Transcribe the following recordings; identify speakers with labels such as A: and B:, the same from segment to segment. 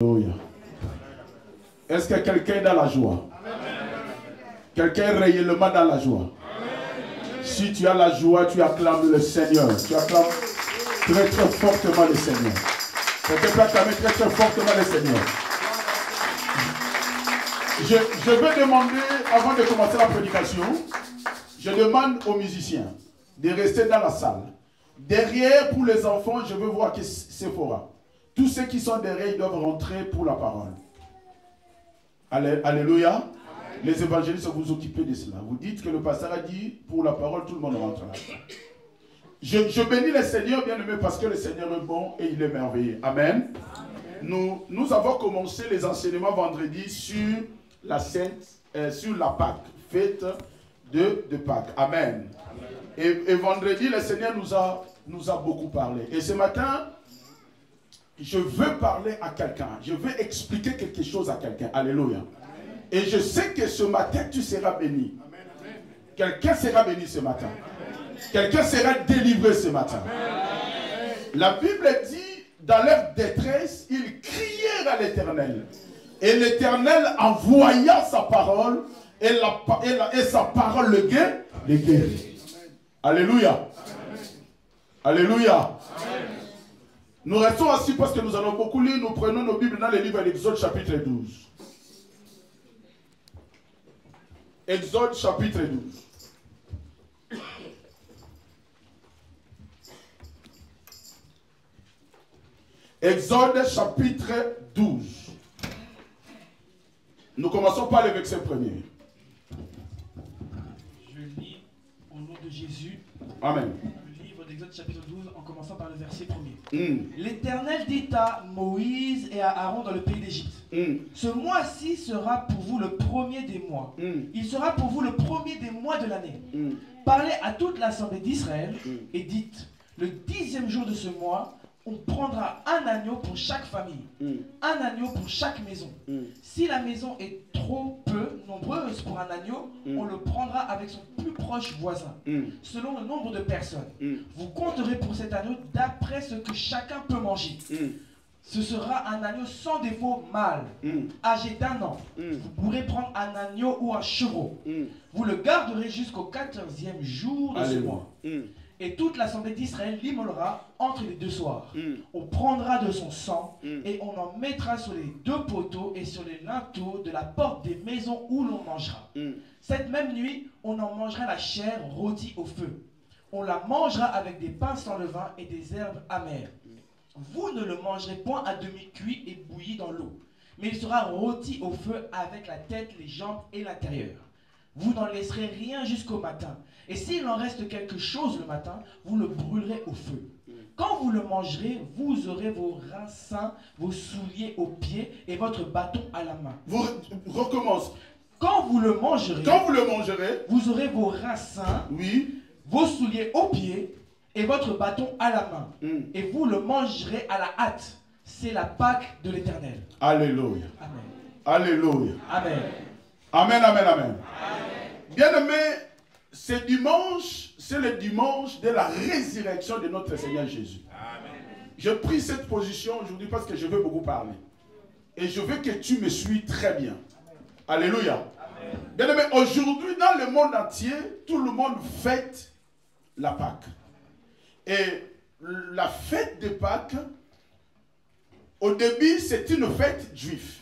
A: Alléluia. Est-ce que quelqu'un est dans la joie? Quelqu'un est réellement dans la joie? Si tu as la joie, tu acclames le Seigneur. Tu acclames très très fortement le Seigneur. Quelqu'un peut acclamer très très fortement le Seigneur. Je vais demander, avant de commencer la prédication, je demande aux musiciens de rester dans la salle. Derrière, pour les enfants, je veux voir que c'est fort. Tous ceux qui sont derrière, ils doivent rentrer pour la parole. Alléluia. Amen. Les évangélistes, vous occupez de cela. Vous dites que le pasteur a dit, pour la parole, tout le monde rentre là. Je bénis le Seigneur, bien-aimé, parce que le Seigneur est bon et il est merveilleux. Amen. Nous avons commencé les enseignements vendredi sur la Sainte, sur la Pâque, fête de Pâques. Amen. Et vendredi, le Seigneur nous a beaucoup parlé. Et ce matin, je veux parler à quelqu'un. Je veux expliquer quelque chose à quelqu'un. Alléluia. Et je sais que ce matin, tu seras béni. Quelqu'un sera béni ce matin. Quelqu'un sera délivré ce matin. La Bible dit, dans leur détresse, ils crièrent à l'Éternel. Et l'Éternel envoya sa parole, et sa parole le guérit. Alléluia. Alléluia. Nous restons assis parce que nous allons beaucoup lire. Nous prenons nos Bibles dans le livre d'Exode chapitre 12. Exode chapitre 12. Exode chapitre 12. Nous commençons par le verset premier.
B: Je lis au nom de Jésus.
A: Amen.
B: Le livre d'Exode chapitre 12 en commençant par le verset premier. L'Éternel dit à Moïse et à Aaron dans le pays d'Égypte. Ce mois-ci sera pour vous le premier des mois. Il sera pour vous le premier des mois de l'année. Parlez à toute l'assemblée d'Israël et dites, le 10e jour de ce mois, on prendra un agneau pour chaque famille, un agneau pour chaque maison. Si la maison est trop peu nombreuse pour un agneau, on le prendra avec son plus proche voisin, selon le nombre de personnes. Vous compterez pour cet agneau d'après ce que chacun peut manger. Ce sera un agneau sans défaut mâle, âgé d'1 an. Vous pourrez prendre un agneau ou un chevreau. Vous le garderez jusqu'au 14e jour de ce mois. Et toute l'assemblée d'Israël l'immolera entre les 2 soirs. On prendra de son sang et on en mettra sur les 2 poteaux et sur les linteaux de la porte des maisons où l'on mangera. Cette même nuit, on en mangera la chair rôtie au feu. On la mangera avec des pains sans levain et des herbes amères. Vous ne le mangerez point à demi cuit et bouilli dans l'eau, mais il sera rôti au feu avec la tête, les jambes et l'intérieur. Vous n'en laisserez rien jusqu'au matin. Et s'il en reste quelque chose le matin, vous le brûlerez au feu. Quand vous le mangerez, vous aurez vos reins sains, vos souliers aux pieds et votre bâton à la main.
A: Vous recommence.
B: Quand vous le mangerez, vous aurez vos reins sains, vos souliers aux pieds et votre bâton à la main. Et vous le mangerez à la hâte. C'est la Pâque de l'Éternel.
A: Alléluia.
B: Amen.
A: Alléluia.
B: Amen.
A: Amen, amen, amen. Bien-aimé, ce dimanche, c'est le dimanche de la résurrection de notre Seigneur Jésus. Amen. Je pris cette position aujourd'hui parce que je veux beaucoup parler. Et je veux que tu me suis très bien. Alléluia. Bien-aimé, aujourd'hui, dans le monde entier, tout le monde fête la Pâque. Et la fête de Pâques, au début, c'est une fête juive.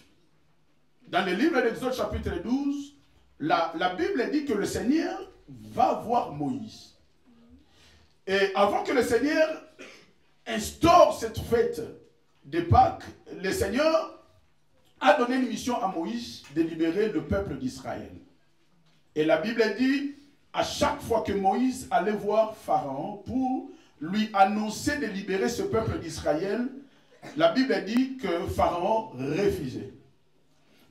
A: Dans le livre d'Exode chapitre 12, la Bible dit que le Seigneur va voir Moïse. Et avant que le Seigneur instaure cette fête de Pâques, le Seigneur a donné une mission à Moïse de libérer le peuple d'Israël. Et la Bible dit, à chaque fois que Moïse allait voir Pharaon pour lui annoncer de libérer ce peuple d'Israël, la Bible dit que Pharaon refusait.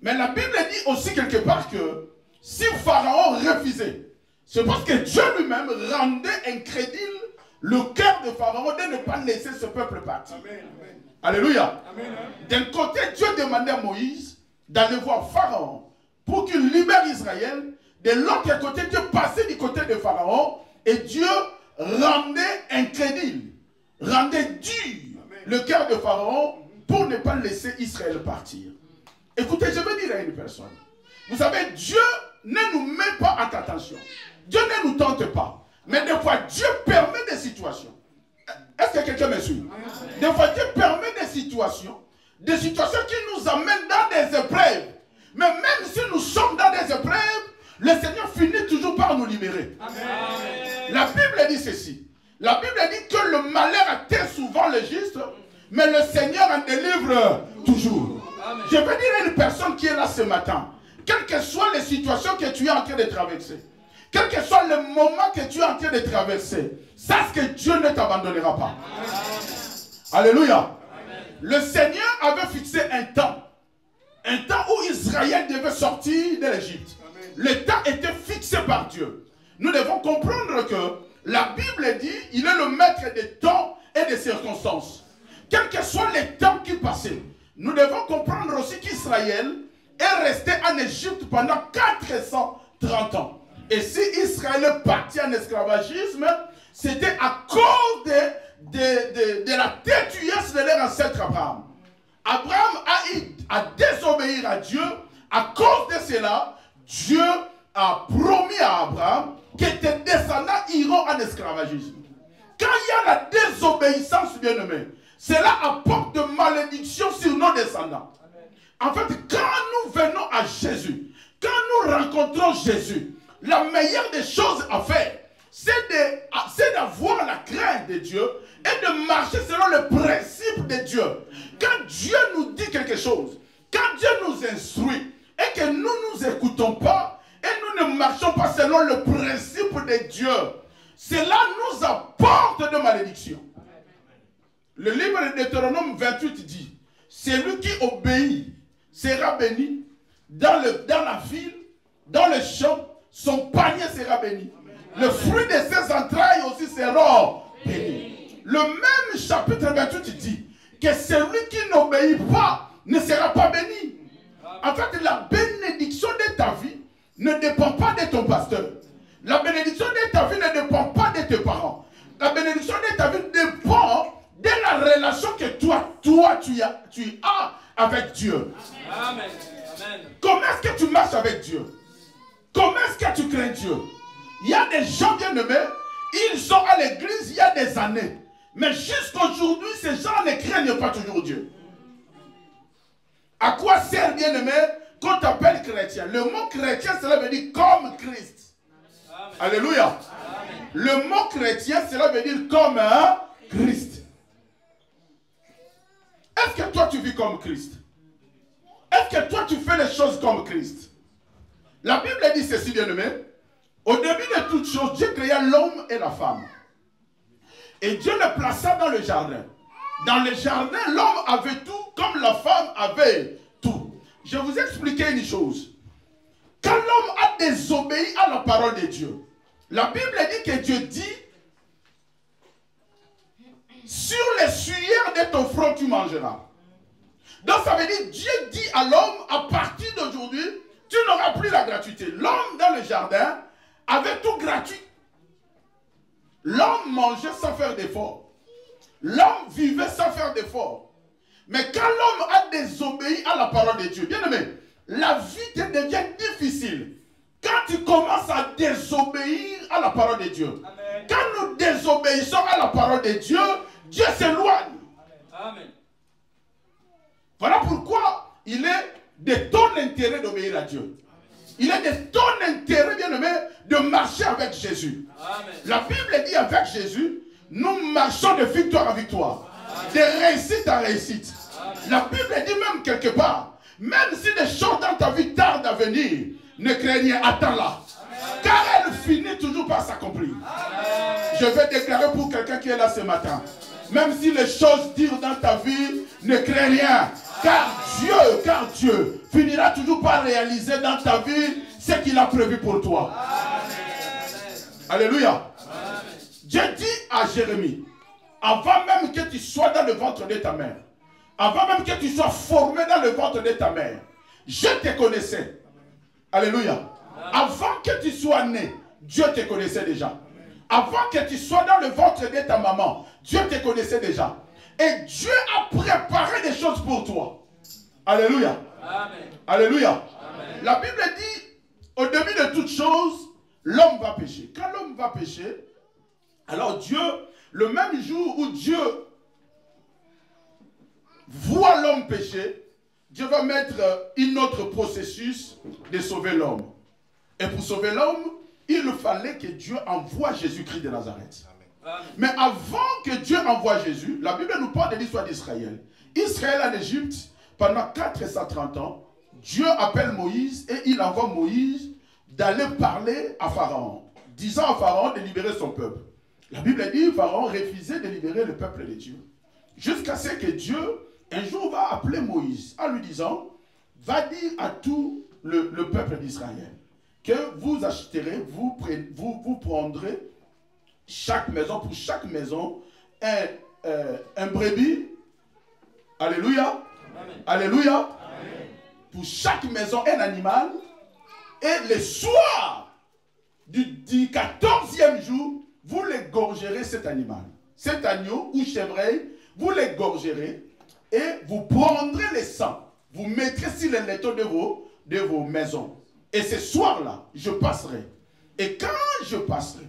A: Mais la Bible dit aussi quelque part que si Pharaon refusait, c'est parce que Dieu lui-même rendait incrédule le cœur de Pharaon de ne pas laisser ce peuple partir. Amen, amen. Alléluia. D'un côté, Dieu demandait à Moïse d'aller voir Pharaon pour qu'il libère Israël. De l'autre côté, Dieu passait du côté de Pharaon et Dieu rendait incrédule, rendait dur le cœur de Pharaon pour ne pas laisser Israël partir. Écoutez, je veux dire à une personne. Vous savez, Dieu ne nous met pas en tentation. Dieu ne nous tente pas. Mais des fois, Dieu permet des situations. Est-ce que quelqu'un me suit? Des fois, Dieu permet des situations qui nous amènent dans des épreuves. Mais même si nous sommes dans des épreuves, le Seigneur finit toujours par nous libérer. Amen. La Bible dit ceci. La Bible dit que le malheur atteint souvent le juste, mais le Seigneur en délivre toujours. Amen. Je veux dire à une personne qui est là ce matin, quelles que soient les situations que tu es en train de traverser, quel que soit le moment que tu es en train de traverser, sache que Dieu ne t'abandonnera pas. Amen. Alléluia. Amen. Le Seigneur avait fixé un temps où Israël devait sortir de l'Égypte. Le temps était fixé par Dieu. Nous devons comprendre que la Bible dit il est le maître des temps et des circonstances. Quels que soient les temps qui passaient, nous devons comprendre aussi qu'Israël est resté en Égypte pendant 430 ans. Et si Israël est parti en esclavagisme, c'était à cause de la têtuesse de leur ancêtre Abraham. Abraham a désobéi à Dieu. À cause de cela, Dieu a promis à Abraham que tes descendants iront en esclavagisme. Quand il y a la désobéissance, bien-aimé, cela apporte de malédiction sur nos descendants. En fait, quand nous venons à Jésus, quand nous rencontrons Jésus, la meilleure des choses à faire, c'est d'avoir la crainte de Dieu et de marcher selon le principe de Dieu. Quand Dieu nous dit quelque chose, quand Dieu nous instruit et que nous ne nous écoutons pas et nous ne marchons pas selon le principe de Dieu, cela nous apporte de malédiction. Le livre de Deutéronome 28 dit, celui qui obéit sera béni dans la ville, dans le champ, son panier sera béni. Le fruit de ses entrailles aussi sera béni. Le même chapitre 28 dit que celui qui n'obéit pas ne sera pas béni. En fait, la bénédiction de ta vie ne dépend pas de ton pasteur. La bénédiction de ta vie ne dépend pas de tes parents. La bénédiction de ta vie dépend de la relation que toi tu as avec Dieu. Amen. Comment est-ce que tu marches avec Dieu? Comment est-ce que tu crains Dieu? Il y a des gens bien-aimés, ils sont à l'église il y a des années. Mais jusqu'aujourd'hui, ces gens ne craignent pas toujours Dieu. À quoi sert, bien-aimé, qu'on t'appelle chrétien? Le mot chrétien, cela veut dire comme Christ. Amen. Alléluia. Amen. Le mot chrétien, cela veut dire comme Christ. Est-ce que toi, tu vis comme Christ? Est-ce que toi, tu fais les choses comme Christ? La Bible dit ceci, bien-aimé. Au début de toutes choses, Dieu créa l'homme et la femme. Et Dieu le plaça dans le jardin. Dans le jardin, l'homme avait tout comme la femme avait tout. Je vais vous expliquer une chose. Quand l'homme a désobéi à la parole de Dieu, la Bible dit que Dieu dit, sur les suaires de ton front tu mangeras. Donc ça veut dire, Dieu dit à l'homme, à partir d'aujourd'hui, tu n'auras plus la gratuité. L'homme dans le jardin avait tout gratuit. L'homme mangeait sans faire d'effort. L'homme vivait sans faire d'effort. Mais quand l'homme a désobéi à la parole de Dieu, bien aimé, la vie te devient difficile. Quand tu commences à désobéir à la parole de Dieu. Amen. Quand nous désobéissons à la parole de Dieu, Dieu s'éloigne. Amen. Voilà pourquoi il est de ton intérêt d'obéir à Dieu. Il est de ton intérêt, bien-aimé, de marcher avec Jésus. Amen. La Bible dit avec Jésus, nous marchons de victoire en victoire, amen, de réussite en réussite. Amen. La Bible dit même quelque part, même si des choses dans ta vie tardent à venir, ne crains rien, attends-la. Car elle finit toujours par s'accomplir. Je vais déclarer pour quelqu'un qui est là ce matin, même si les choses durent dans ta vie, ne crains rien. Car Dieu finira toujours par réaliser dans ta vie ce qu'il a prévu pour toi. Amen. Alléluia. Amen. Dieu dit à Jérémie, avant même que tu sois dans le ventre de ta mère, avant même que tu sois formé dans le ventre de ta mère, je te connaissais. Alléluia. Amen. Avant que tu sois né, Dieu te connaissait déjà. Avant que tu sois dans le ventre de ta maman, Dieu te connaissait déjà. Et Dieu a préparé des choses pour toi. Alléluia.
B: Amen.
A: Alléluia.
B: Amen.
A: La Bible dit, au début de toute chose, l'homme va pécher. Quand l'homme va pécher, alors Dieu, le même jour où Dieu voit l'homme pécher, Dieu va mettre un autre processus de sauver l'homme. Et pour sauver l'homme, il fallait que Dieu envoie Jésus-Christ de Nazareth. Amen. Mais avant que Dieu envoie Jésus, la Bible nous parle de l'histoire d'Israël. Israël en Égypte, pendant 430 ans, Dieu appelle Moïse et il envoie Moïse d'aller parler à Pharaon, disant à Pharaon de libérer son peuple. La Bible dit que Pharaon refusait de libérer le peuple de Dieu. Jusqu'à ce que Dieu, un jour, va appeler Moïse en lui disant, va dire à tout le peuple d'Israël que vous achèterez, vous prendrez chaque maison, pour chaque maison, un brebis. Alléluia. Amen. Alléluia. Amen. Pour chaque maison, un animal. Et le soir du 14e jour, vous l'égorgerez cet animal. Cet agneau ou chevreuil, vous l'égorgerez et vous prendrez le sang. Vous mettrez sur les lettres de vos maisons. Et ce soir-là, je passerai. Et quand je passerai,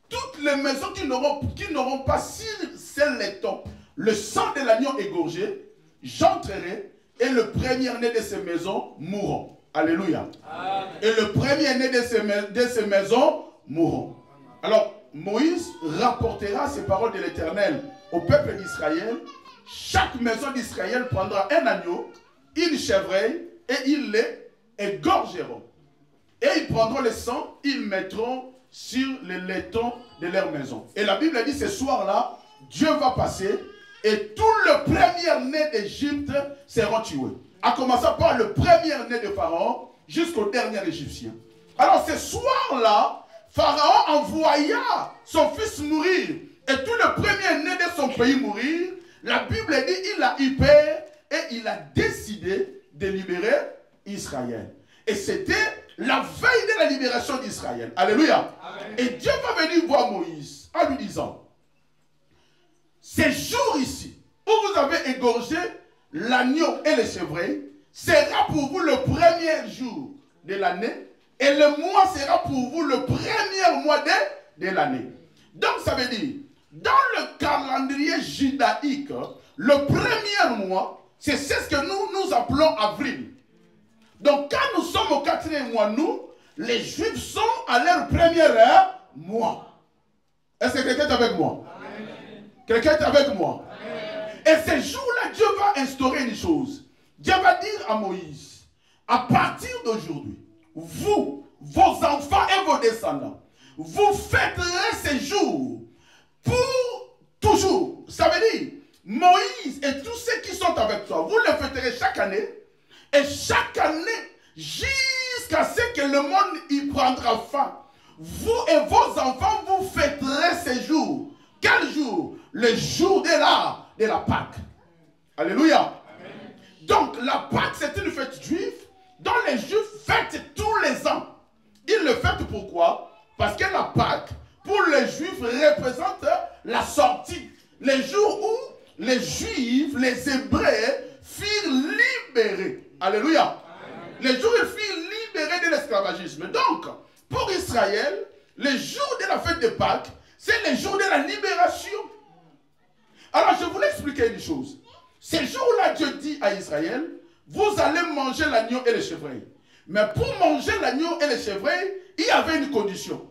A: toutes les maisons qui n'auront pas sur ces lettres le sang de l'agneau égorgé, j'entrerai et le premier-né de ces maisons mourront. Alléluia. Amen. Et le premier-né de ces maisons mourront. Alors, Moïse rapportera ces paroles de l'Éternel au peuple d'Israël. Chaque maison d'Israël prendra un agneau, une chevreuil, et ils les égorgeront. Et ils prendront le sang, ils mettront sur les laitons de leur maison. Et la Bible dit, ce soir-là, Dieu va passer et tout le premier-né d'Égypte seront tués. À commencer par le premier-né de Pharaon jusqu'au dernier Égyptien. Alors ce soir-là, Pharaon envoya son fils mourir et tout le premier-né de son pays mourir. La Bible dit, il a eu peur et il a décidé de libérer Israël. Et c'était la veille de la libération d'Israël. Alléluia. Amen. Et Dieu va venir voir Moïse en lui disant, ces jours ici, où vous avez égorgé l'agneau et le chevreuil, sera pour vous le premier jour de l'année, et le mois sera pour vous le premier mois de l'année. Donc ça veut dire, dans le calendrier judaïque, le premier mois, c'est ce que nous appelons avril. Donc quand nous sommes au 4e mois, nous, les Juifs sont à leur premier mois. Est-ce que quelqu'un est avec moi? Quelqu'un est avec moi? Et ce jour-là, Dieu va instaurer une chose. Dieu va dire à Moïse, à partir d'aujourd'hui, vous, vos enfants et vos descendants, vous fêterez ces jours pour toujours. Ça veut dire, Moïse et tous ceux qui sont avec toi, vous les fêterez chaque année. Et chaque année, jusqu'à ce que le monde y prendra fin, vous et vos enfants, vous fêterez ces jours. Quel jour? Le jour de la Pâque. Alléluia. Amen. Donc la Pâque, c'est une fête juive dont les Juifs fêtent tous les ans. Ils le fêtent pourquoi? Parce que la Pâque, pour les Juifs, représente la sortie. Les jours où les Juifs, les Hébreux, furent libérés. Alléluia. Amen. Les jours où ils furent libérés de l'esclavagisme. Donc, pour Israël, les jours de la fête de Pâques, c'est les jours de la libération. Alors, je voulais expliquer une chose. Ces jours-là, Dieu dit à Israël, vous allez manger l'agneau et le chevreuil. Mais pour manger l'agneau et le chevreuil, il y avait une condition.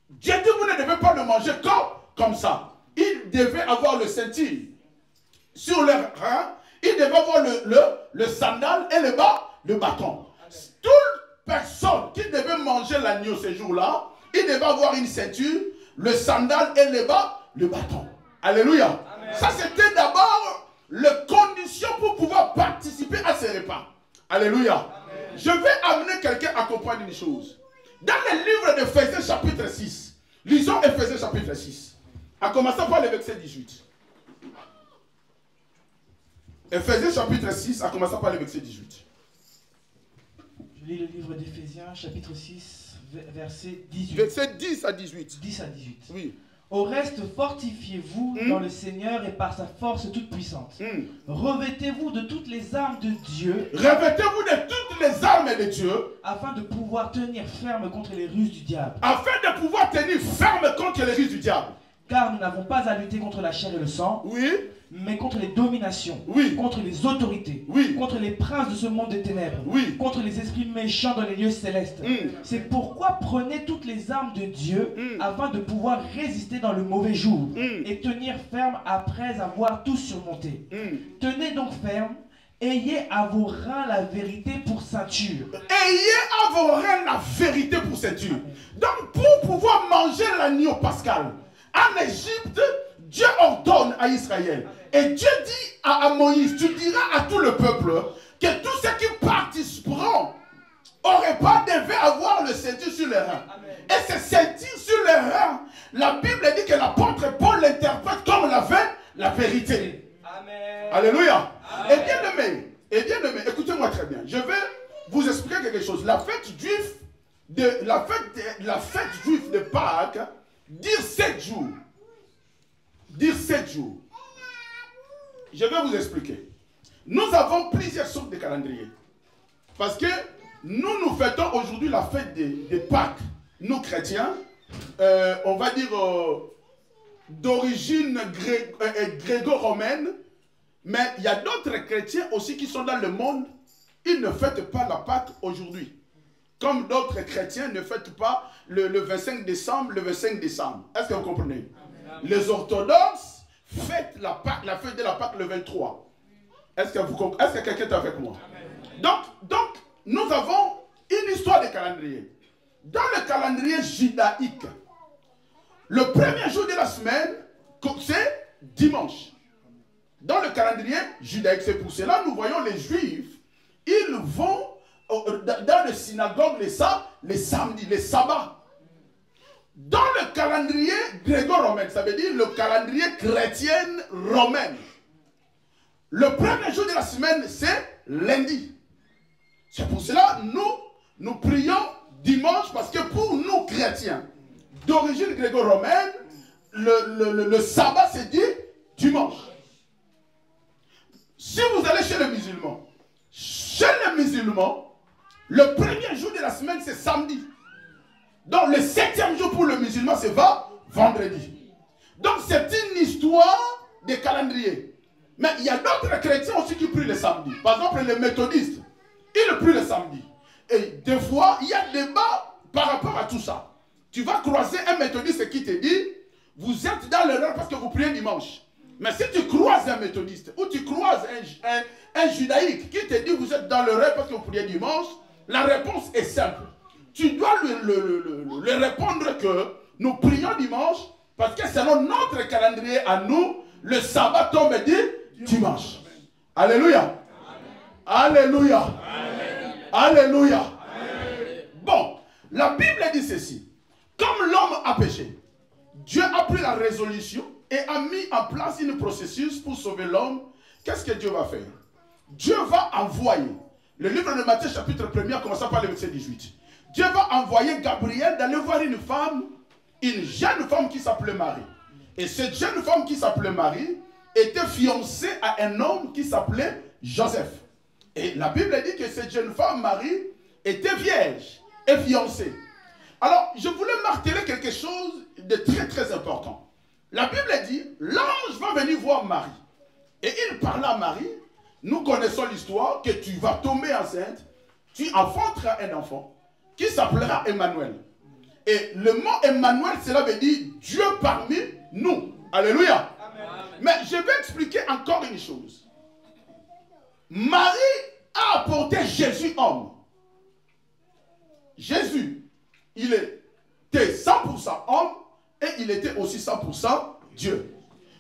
A: Dieu dit, vous ne devez pas le manger comme ça. Il devait avoir le ceinture sur leur rein. Il devait avoir le sandal et le bâton. Toute personne qui devait manger l'agneau ce jour-là, il devait avoir une ceinture, le sandal et le bâton. Alléluia. Amen. Ça, c'était d'abord la condition pour pouvoir participer à ces repas. Alléluia. Amen. Je vais amener quelqu'un à comprendre une chose. Dans le livre d'Éphésiens chapitre 6, lisons Éphésiens chapitre 6, en commençant par le verset 18. Éphésiens chapitre 6, en commençant par le verset 18.
B: Je lis le livre d'Éphésiens chapitre 6, verset 18.
A: Verset 10 à 18.
B: 10 à 18.
A: Oui.
B: Au reste, fortifiez-vous dans le Seigneur et par sa force toute puissante. Revêtez-vous de toutes les armes de Dieu.
A: Revêtez-vous de toutes les armes de Dieu.
B: Afin de pouvoir tenir ferme contre les ruses du diable.
A: Afin de pouvoir tenir ferme contre les ruses du diable.
B: Car nous n'avons pas à lutter contre la chair et le sang.
A: Oui.
B: Mais contre les dominations,
A: oui,
B: contre les autorités,
A: oui,
B: contre les princes de ce monde des ténèbres,
A: oui,
B: contre les esprits méchants dans les lieux célestes. C'est pourquoi prenez toutes les armes de Dieu afin de pouvoir résister dans le mauvais jour et tenir ferme après avoir tout surmonté. Tenez donc ferme, ayez à vos reins la vérité pour ceinture.
A: Ayez à vos reins la vérité pour ceinture. Donc pour pouvoir manger l'agneau pascal en Égypte, Dieu ordonne à Israël. Et Dieu dit à Moïse, tu diras à tout le peuple que tous ceux qui participeront au repas devaient avoir le ceinture sur les reins. Amen. Et ce ceinture sur les reins, la Bible dit que l'apôtre Paul l'interprète comme la vérité. Amen. Alléluia. Amen. Et bien aimé, écoutez-moi très bien. Je vais vous expliquer quelque chose. La fête juive de Pâques dure 7 jours. Dire 7 jours. Je vais vous expliquer. Nous avons plusieurs sortes de calendriers. Parce que nous fêtons aujourd'hui la fête des Pâques. Nous chrétiens, on va dire d'origine gréco-romaine. Mais il y a d'autres chrétiens aussi qui sont dans le monde. Ils ne fêtent pas la Pâque aujourd'hui. Comme d'autres chrétiens ne fêtent pas le 25 décembre, le 25 décembre. Est-ce que vous comprenez? Les orthodoxes fêtent la fête de la Pâque le 23. Est-ce que quelqu'un est avec moi? Donc, nous avons une histoire de calendrier. Dans le calendrier judaïque, le premier jour de la semaine, c'est dimanche. Dans le calendrier judaïque, c'est pour cela nous voyons les Juifs, ils vont dans les synagogues les samedis, les sabbats. Dans le calendrier gréco-romain, ça veut dire le calendrier chrétien romain, le premier jour de la semaine, c'est lundi. C'est pour cela nous prions dimanche, parce que pour nous chrétiens d'origine gréco-romaine, le sabbat c'est dit dimanche. Si vous allez chez les musulmans, le premier jour de la semaine c'est samedi. Donc le 7e jour pour le musulman, c'est vendredi. Donc c'est une histoire de calendrier. Mais il y a d'autres chrétiens aussi qui prient le samedi. Par exemple, les méthodistes, ils prient le samedi. Et des fois, il y a débat par rapport à tout ça. Tu vas croiser un méthodiste qui te dit, vous êtes dans l'erreur parce que vous priez dimanche. Mais si tu croises un méthodiste ou tu croises un judaïque qui te dit, vous êtes dans l'erreur parce que vous priez dimanche, la réponse est simple. Tu dois lui répondre que nous prions dimanche parce que selon notre calendrier à nous, le sabbat tombe dimanche. Alléluia. Alléluia. Alléluia. Bon, la Bible dit ceci. Comme l'homme a péché, Dieu a pris la résolution et a mis en place un processus pour sauver l'homme. Qu'est-ce que Dieu va faire? Dieu va envoyer. Le livre de Matthieu chapitre 1er, commençant par le verset 18. Dieu va envoyer Gabriel d'aller voir une jeune femme qui s'appelait Marie. Et cette jeune femme qui s'appelait Marie était fiancée à un homme qui s'appelait Joseph. Et la Bible dit que cette jeune femme, Marie, était vierge et fiancée. Alors, je voulais marteler quelque chose de très très important. La Bible dit, l'ange va venir voir Marie. Et il parla à Marie, nous connaissons l'histoire, que tu vas tomber enceinte, tu enfanteras un enfant, qui s'appellera Emmanuel. Et le mot Emmanuel, cela veut dire Dieu parmi nous. Alléluia. Amen. Mais je vais expliquer encore une chose. Marie a apporté Jésus homme. Jésus, il était 100% homme et il était aussi 100% Dieu.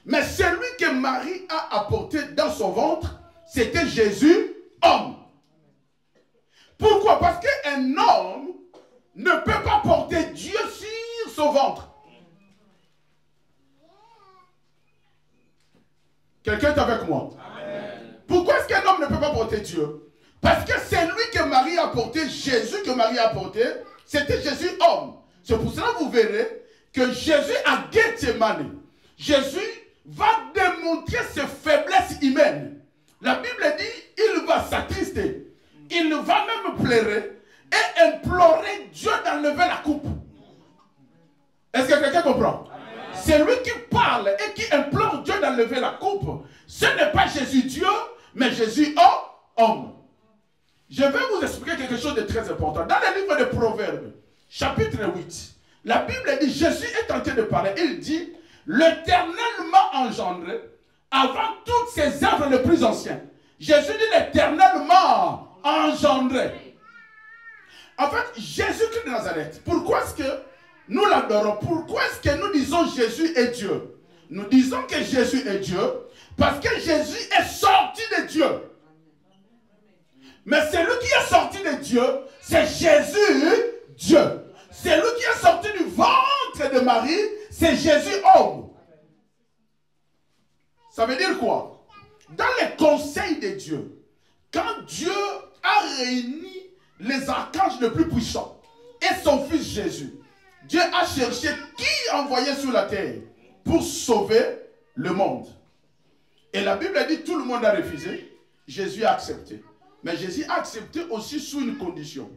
A: Mais celui que Marie a apporté dans son ventre, c'était Jésus homme. Pourquoi? Parce qu'un homme ne peut pas porter Dieu sur son ventre. Quelqu'un est avec moi? Amen. Pourquoi est-ce qu'un homme ne peut pas porter Dieu? Parce que c'est lui que Marie a porté, Jésus que Marie a porté, c'était Jésus homme. C'est pour cela que vous verrez que Jésus à Gethsemane, Jésus va démontrer ses faiblesses humaines. La Bible dit, il va s'attrister, il va même pleurer et implorer Dieu d'enlever la coupe. Est-ce que quelqu'un comprend? C'est lui qui parle et qui implore Dieu d'enlever la coupe. Ce n'est pas Jésus Dieu, mais Jésus homme. Je vais vous expliquer quelque chose de très important. Dans le livre de Proverbes, chapitre 8, la Bible dit, Jésus est en train de parler. Il dit, l'Éternel m'a engendré avant toutes ses œuvres les plus anciennes. Jésus dit, l'Éternel m'a engendré. En fait, Jésus-Christ de Nazareth, pourquoi est-ce que nous l'adorons? Pourquoi est-ce que nous disons Jésus est Dieu? Nous disons que Jésus est Dieu parce que Jésus est sorti de Dieu. Mais celui qui est sorti de Dieu, c'est Jésus, Dieu. Celui qui est sorti du ventre de Marie, c'est Jésus, homme. Ça veut dire quoi? Dans les conseils de Dieu, quand Dieu a réuni les archanges les plus puissants et son fils Jésus, Dieu a cherché qui envoyer sur la terre pour sauver le monde. Et la Bible dit tout le monde a refusé, Jésus a accepté. Mais Jésus a accepté aussi sous une condition.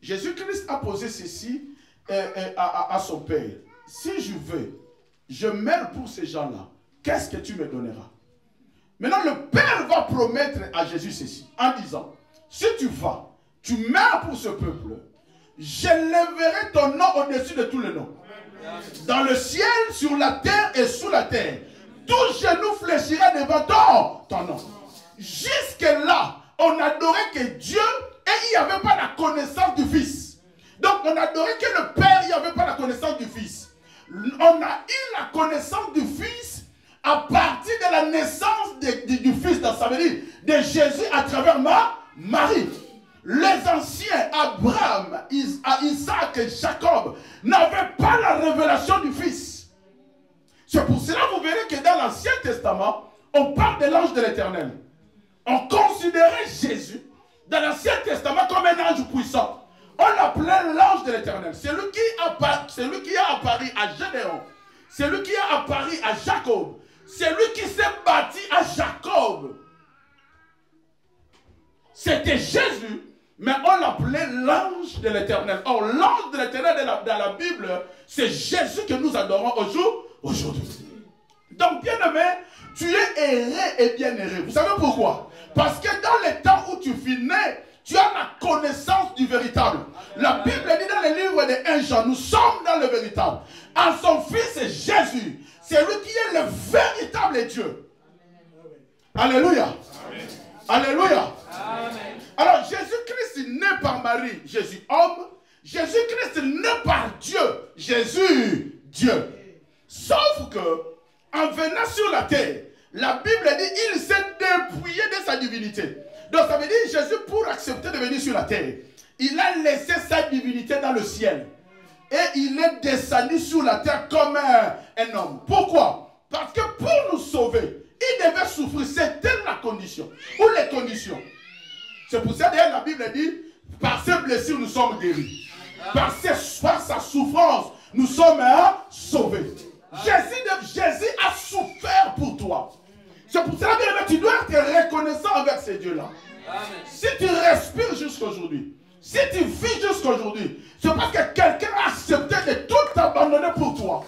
A: Jésus-Christ a posé ceci à son Père. Si je veux, je meurs pour ces gens-là, qu'est-ce que tu me donneras? Maintenant, le Père va promettre à Jésus ceci, en disant, si tu vas, tu meurs pour ce peuple, j'élèverai ton nom au-dessus de tous les noms. Dans le ciel, sur la terre et sous la terre, tout genou fléchira devant ton nom. Jusque-là, on adorait que Dieu, et il n'y avait pas la connaissance du Fils. Donc on adorait que le Père, il n'y avait pas la connaissance du Fils. On a eu la connaissance du Fils à partir de la naissance du Fils, ça veut dire de Jésus à travers Marie. Les anciens, Abraham, Isaac et Jacob, n'avaient pas la révélation du Fils. C'est pour cela que vous verrez que dans l'Ancien Testament, on parle de l'ange de l'Éternel. On considérait Jésus dans l'Ancien Testament comme un ange puissant. On l'appelait l'ange de l'Éternel. C'est lui qui a apparu à Gédéon. C'est lui qui a apparu à Jacob. C'est lui qui s'est bâti à Jacob. C'était Jésus, mais on l'appelait l'ange de l'Éternel. Or, l'ange de l'Éternel dans la Bible, c'est Jésus que nous adorons aujourd'hui. Donc, bien-aimé, tu es erré et bien erré. Vous savez pourquoi? Parce que dans les temps où tu fus né, tu as la connaissance du véritable. La Bible dit dans le livre de 1 Jean, nous sommes dans le véritable. En son Fils Jésus, c'est lui qui est le véritable Dieu. Alléluia. Amen. Alléluia. Amen. Alors Jésus-Christ né par Marie, Jésus homme. Jésus-Christ né par Dieu, Jésus Dieu. Sauf que, en venant sur la terre, la Bible dit il s'est dépouillé de sa divinité. Donc ça veut dire Jésus, pour accepter de venir sur la terre, il a laissé sa divinité dans le ciel. Et il est descendu sur la terre comme un homme. Pourquoi? Parce que pour nous sauver, il devait souffrir. C'était la condition. Ou les conditions. C'est pour ça d'ailleurs la Bible dit, par ses blessures nous sommes guéris. Par sa souffrance, nous sommes sauvés. Jésus a souffert pour toi. C'est pour ça que tu dois être reconnaissant envers ces dieux-là. Si tu respires jusqu'aujourd'hui, si tu vis jusqu'aujourd'hui, c'est parce que quelqu'un a accepté de tout abandonner pour toi.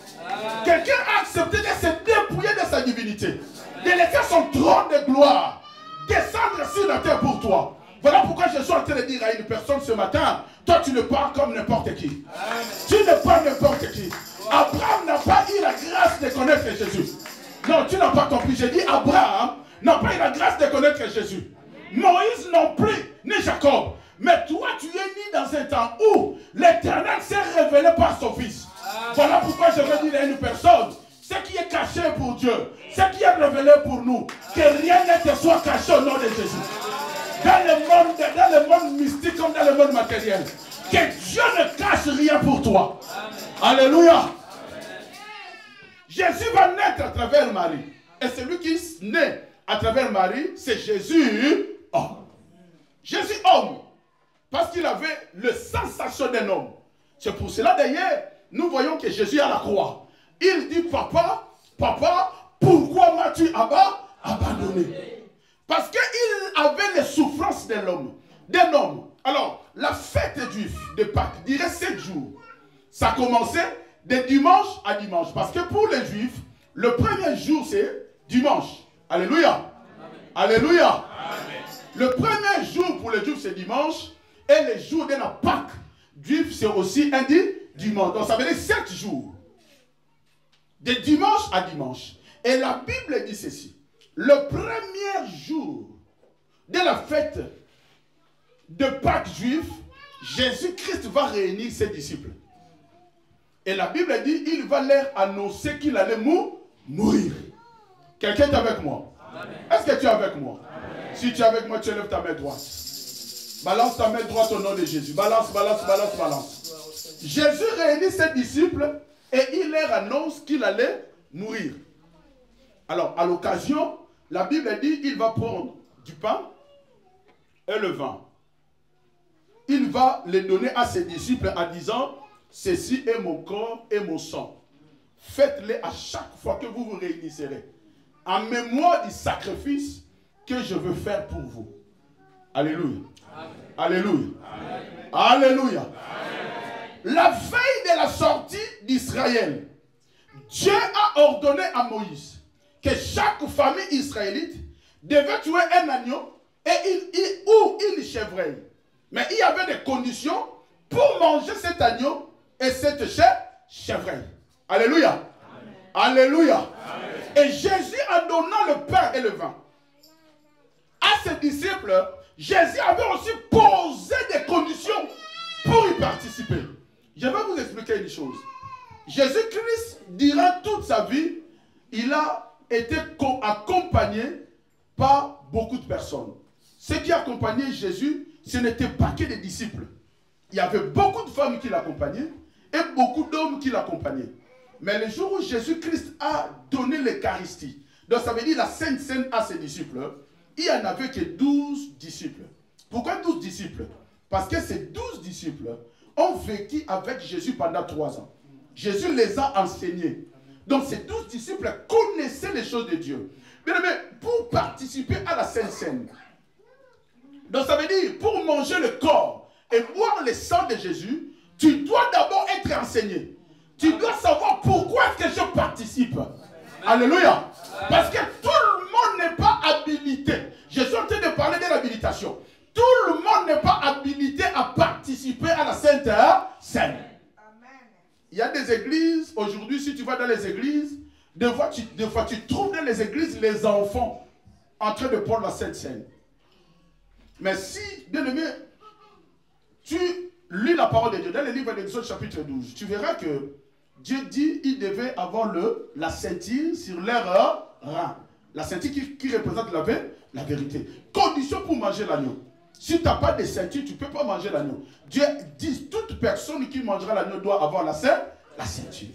A: Quelqu'un a accepté de se dépouiller de sa divinité, de laisser son trône de gloire descendre sur la terre pour toi. Voilà pourquoi je suis en train de dire à une personne ce matin, toi tu ne parles comme n'importe qui. Tu ne parles n'importe qui. Abraham n'a pas eu la grâce de connaître Jésus. Non, tu n'as pas compris. J'ai dit Abraham n'a pas eu la grâce de connaître Jésus. Moïse non plus, ni Jacob. Mais toi, tu es né dans un temps où l'Éternel s'est révélé par son Fils. Voilà pourquoi je veux dire à une personne, ce qui est caché pour Dieu, ce qui est révélé pour nous, que rien ne te soit caché au nom de Jésus. Dans le monde mystique comme dans le monde matériel, que Dieu ne cache rien pour toi. Alléluia. Jésus va naître à travers Marie. Et celui qui naît à travers Marie, c'est Jésus homme. Jésus homme. Parce qu'il avait le sensation d'un homme. C'est pour cela d'ailleurs nous voyons que Jésus est à la croix. Il dit, papa, papa, pourquoi m'as-tu abandonné? Parce qu'il avait les souffrances d'un homme. Alors, la fête juive de Pâques dirait 7 jours. Ça commençait de dimanche à dimanche. Parce que pour les Juifs, le premier jour, c'est dimanche. Alléluia. Amen. Alléluia. Amen. Le premier jour pour les Juifs, c'est dimanche. Et les jours de la Pâques juive, c'est aussi un dimanche. Donc, ça veut dire 7 jours. De dimanche à dimanche. Et la Bible dit ceci. Le premier jour de la fête de Pâques juive, Jésus-Christ va réunir ses disciples. Et la Bible dit, il va leur annoncer qu'il allait mourir. Quelqu'un est avec moi? Est-ce que tu es avec moi? Amen. Si tu es avec moi, tu lèves ta main droite. Balance ta main droite au nom de Jésus. Balance, balance, balance, balance. Jésus réunit ses disciples et il leur annonce qu'il allait mourir. Alors, à l'occasion, la Bible dit, il va prendre du pain et le vin. Il va les donner à ses disciples en disant, ceci est mon corps et mon sang. Faites-les à chaque fois que vous vous réunirez, en mémoire du sacrifice que je veux faire pour vous. Alléluia. Amen. Alléluia. Amen. Alléluia. Amen. La veille de la sortie d'Israël, Dieu a ordonné à Moïse que chaque famille israélite devait tuer un agneau ou une chevreuil. Mais il y avait des conditions pour manger cet agneau et cette chevreuil. Alléluia. Amen. Alléluia. Amen. Et Jésus, en donnant le pain et le vin à ses disciples, Jésus avait aussi posé des conditions pour y participer. Je vais vous expliquer une chose. Jésus-Christ, durant toute sa vie, il a été accompagné par beaucoup de personnes. Ceux qui accompagnaient Jésus, ce n'était pas que des disciples. Il y avait beaucoup de femmes qui l'accompagnaient et beaucoup d'hommes qui l'accompagnaient. Mais le jour où Jésus-Christ a donné l'Eucharistie, donc ça veut dire la Sainte Seine à ses disciples, il n'y en avait que 12 disciples. Pourquoi 12 disciples? Parce que ces 12 disciples ont vécu avec Jésus pendant 3 ans. Jésus les a enseignés. Donc ces 12 disciples connaissaient les choses de Dieu. Mais pour participer à la Sainte Seine, donc ça veut dire pour manger le corps et boire le sang de Jésus, tu dois d'abord être enseigné. Tu dois savoir pourquoi est-ce que je participe. Alléluia. Parce que tout le monde n'est pas habilité. Je suis en train de parler de l'habilitation. Tout le monde n'est pas habilité à participer à la Sainte Seine. Il y a des églises, aujourd'hui, si tu vas dans les églises, des fois tu trouves dans les églises les enfants en train de prendre la Sainte Seine. Mais si, bien aimé, tu lis la parole de Dieu, dans le livre d'Exode chapitre 12, tu verras que Dieu dit qu'il devait avoir la ceinture sur leur rein. La ceinture qui représente la vérité. Condition pour manger l'agneau. Si tu n'as pas de ceinture, tu ne peux pas manger l'agneau. Dieu dit toute personne qui mangera l'agneau doit avoir la ceinture.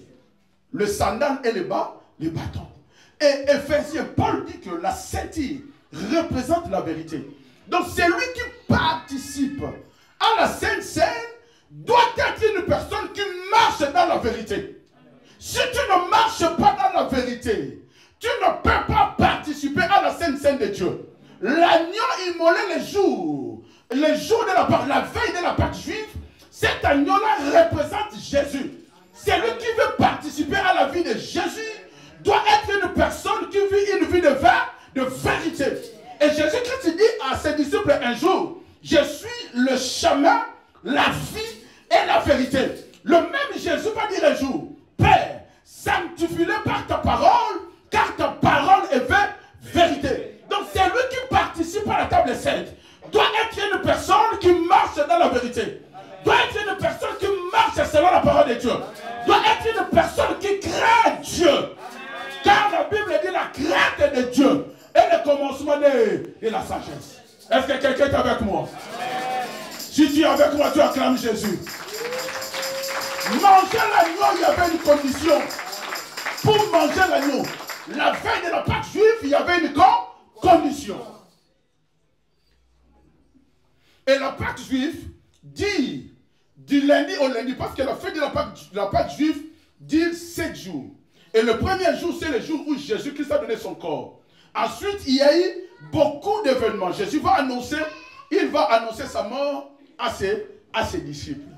A: Le sandal et le bâton. Et Éphésiens, Paul dit que la ceinture représente la vérité. Donc celui qui participe à la Sainte Seine doit être une personne qui marche dans la vérité. Si tu ne marches pas dans la vérité, tu ne peux pas participer à la Sainte Seine de Dieu. L'agneau immolé le jour de la veille de la Pâque juive, cet agneau-là représente Jésus. Celui qui veut participer à la vie de Jésus doit être une personne qui vit une vie de vérité. Et Jésus-Christ dit à ses disciples un jour, je suis le chemin, la vie et la vérité. Le même Jésus va dire un jour, Père, sanctifie-le par ta parole, car ta parole est vérité. Donc c'est lui qui participe à la table sainte. Doit être une personne qui marche dans la vérité. Doit être une personne qui marche selon la parole de Dieu. Doit être une personne qui craint Dieu. Car la Bible dit la crainte de Dieu est le commencement de la sagesse. Est-ce que quelqu'un est avec moi? Si tu es avec moi, tu acclames Jésus. Manger l'agneau, il y avait une condition. Pour manger l'agneau, la veille de la Pâque juive, il y avait une condition. Et la Pâque juive dit du lundi au lundi, parce que la fête de la Pâque juive dure 7 jours. Et le premier jour, c'est le jour où Jésus-Christ a donné son corps. Ensuite, il y a eu beaucoup d'événements. Jésus va annoncer, il va annoncer sa mort à ses disciples.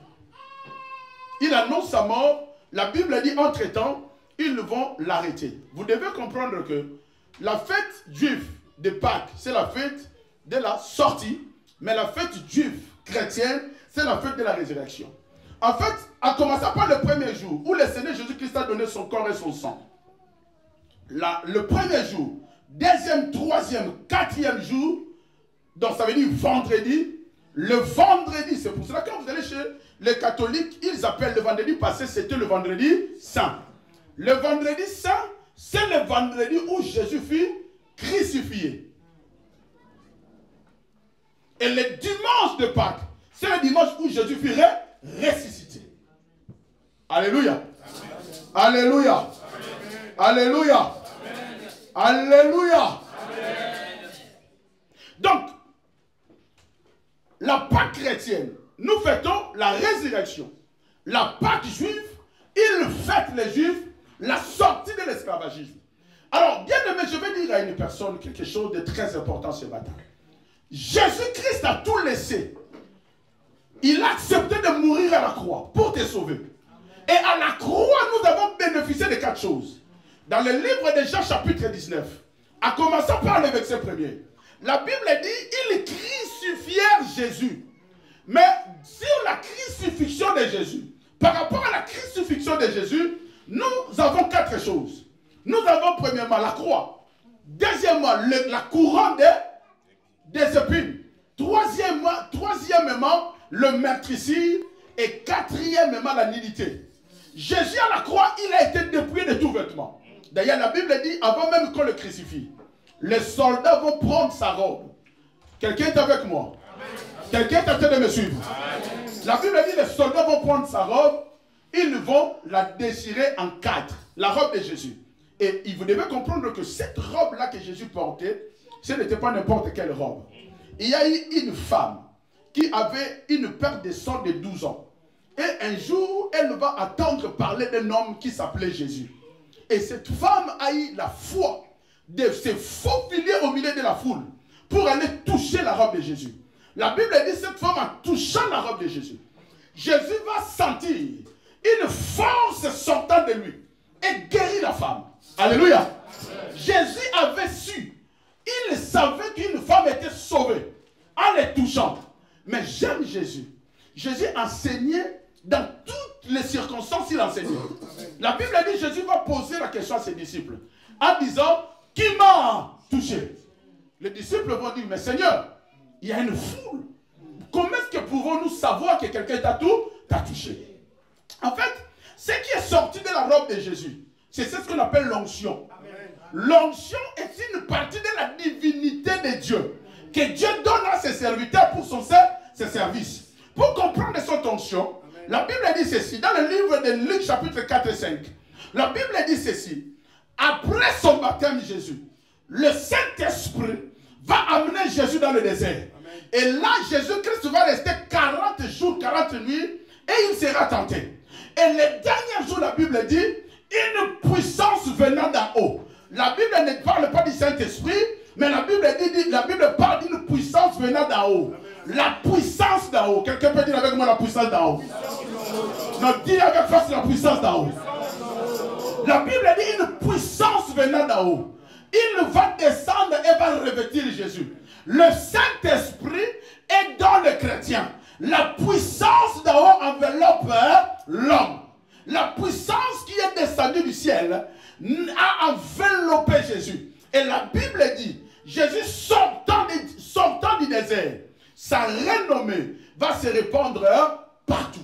A: Il annonce sa mort. La Bible dit, entre-temps, ils vont l'arrêter. Vous devez comprendre que la fête juive de Pâques, c'est la fête de la sortie, mais la fête juive chrétienne, c'est la fête de la résurrection. En fait, en commençant par le premier jour, où le Seigneur Jésus-Christ a donné son corps et son sang, le premier jour, deuxième, troisième, quatrième jour, donc ça veut dire vendredi. Le vendredi, c'est pour cela que quand vous allez chez les catholiques, ils appellent le vendredi passé, c'était le vendredi saint. Le vendredi saint, c'est le vendredi où Jésus fut crucifié. Et le dimanche de Pâques, c'est le dimanche où Jésus fut ressuscité. Alléluia. Amen. Alléluia. Amen. Alléluia. Amen. Alléluia. Amen. Donc, la Pâque chrétienne, nous fêtons la résurrection. La Pâque juive, ils fêtent les juifs la sortie de l'esclavagisme. Alors, bien aimé, je vais dire à une personne quelque chose de très important ce matin. Jésus-Christ a tout laissé. Il a accepté de mourir à la croix pour te sauver. Et à la croix, nous avons bénéficié de 4 choses. Dans le livre de Jean chapitre 19, à commencer par le verset 1er, la Bible dit, ils crucifièrent Jésus. Mais sur la crucifixion de Jésus, par rapport à la crucifixion de Jésus, nous avons 4 choses. Nous avons premièrement la croix. Deuxièmement, la couronne des épines. Troisièmement, le meurtricide. Et quatrièmement, la nudité. Jésus à la croix, il a été dépouillé de tout vêtement. D'ailleurs, la Bible dit, avant même qu'on le crucifie, les soldats vont prendre sa robe. Quelqu'un est avec moi? Quelqu'un est en train de me suivre? La Bible dit, les soldats vont prendre sa robe, ils vont la déchirer en 4. La robe de Jésus. Et vous devez comprendre que cette robe-là que Jésus portait, ce n'était pas n'importe quelle robe. Il y a eu une femme qui avait une perte de sang de 12 ans. Et un jour, elle va entendre parler d'un homme qui s'appelait Jésus. Et cette femme a eu la foi de se faufiler au milieu de la foule pour aller toucher la robe de Jésus. La Bible dit que cette femme, en touchant la robe de Jésus, Jésus va sentir une force sortant de lui et guérir la femme. Alléluia. Jésus avait su, il savait qu'une femme était sauvée en les touchant. Mais j'aime Jésus. Jésus enseignait dans toutes les circonstances, il enseignait. La Bible dit Jésus va poser la question à ses disciples en disant, qui m'a touché? Les disciples vont dire, mais Seigneur, il y a une foule. Comment est-ce que pouvons-nous savoir que quelqu'un t'a touché? En fait, ce qui est sorti de la robe de Jésus, c'est ce qu'on appelle l'onction. L'onction est une partie de la divinité de Dieu que Dieu donne à ses serviteurs pour ses services. Pour comprendre son onction, la Bible dit ceci, dans le livre de Luc chapitre 4 et 5, la Bible dit ceci, après son baptême Jésus, le Saint-Esprit va amener Jésus dans le désert. Et là, Jésus-Christ va rester 40 jours, 40 nuits, et il sera tenté. Et les derniers jours, la Bible dit, une puissance venant d'en haut. La Bible ne parle pas du Saint-Esprit, mais la Bible parle d'une puissance venant d'en haut. La puissance d'en haut. Quelqu'un peut dire avec moi la puissance d'en haut? Non, dis avec force la puissance d'en haut. La Bible dit une puissance venant d'en haut. Il va descendre et va revêtir Jésus. Le Saint-Esprit est dans le chrétien. La puissance d'en haut enveloppe l'homme. La puissance qui est descendue du ciel a enveloppé Jésus. Et la Bible dit, Jésus sortant du désert, sa renommée va se répandre partout.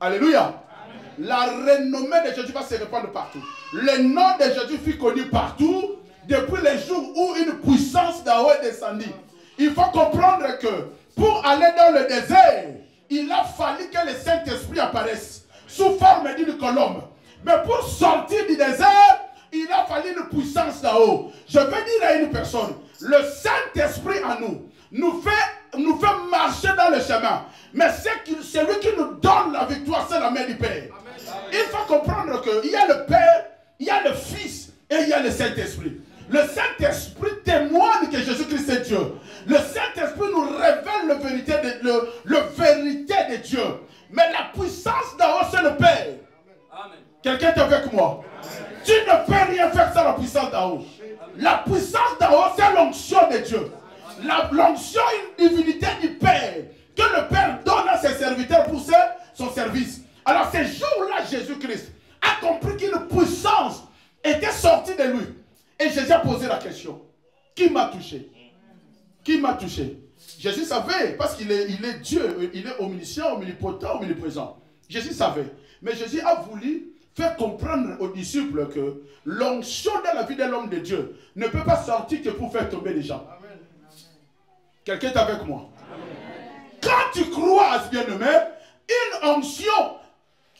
A: Alléluia. Amen. La renommée de Jésus va se répandre partout. Le nom de Jésus fut connu partout depuis le jour où une puissance d'en haut est descendue. Il faut comprendre que pour aller dans le désert, il a fallu que le Saint-Esprit apparaisse sous forme d'une colombe. Mais pour sortir du désert, il a fallu une puissance d'en haut. Je veux dire à une personne, le Saint-Esprit en nous fait marcher dans le chemin. Mais c'est celui qui nous donne donne la victoire, c'est la main du Père. Il faut comprendre qu'il y a le Père, il y a le Fils et il y a le Saint-Esprit. Le Saint-Esprit témoigne que Jésus-Christ est Dieu. Le Saint-Esprit nous révèle le vérité de Dieu. Mais la puissance d'en haut, c'est le Père. Quelqu'un est avec moi? Amen. Tu ne peux rien faire sans la puissance d'en haut. La puissance d'en haut, c'est l'onction de Dieu. L'onction est une divinité du Père que le Père donne à ses serviteurs pour son service. Alors ces jours-là, Jésus-Christ a compris qu'une puissance était sortie de lui. Et Jésus a posé la question. Qui m'a touché? Qui m'a touché? Jésus savait, parce qu'il est Dieu, il est omniscient, omnipotent, omniprésent. Jésus savait. Mais Jésus a voulu faire comprendre aux disciples que l'onction dans la vie de l'homme de Dieu ne peut pas sortir que pour faire tomber les gens. Quelqu'un est avec moi? Amen. Quand tu crois à ce bien-aimé, une onction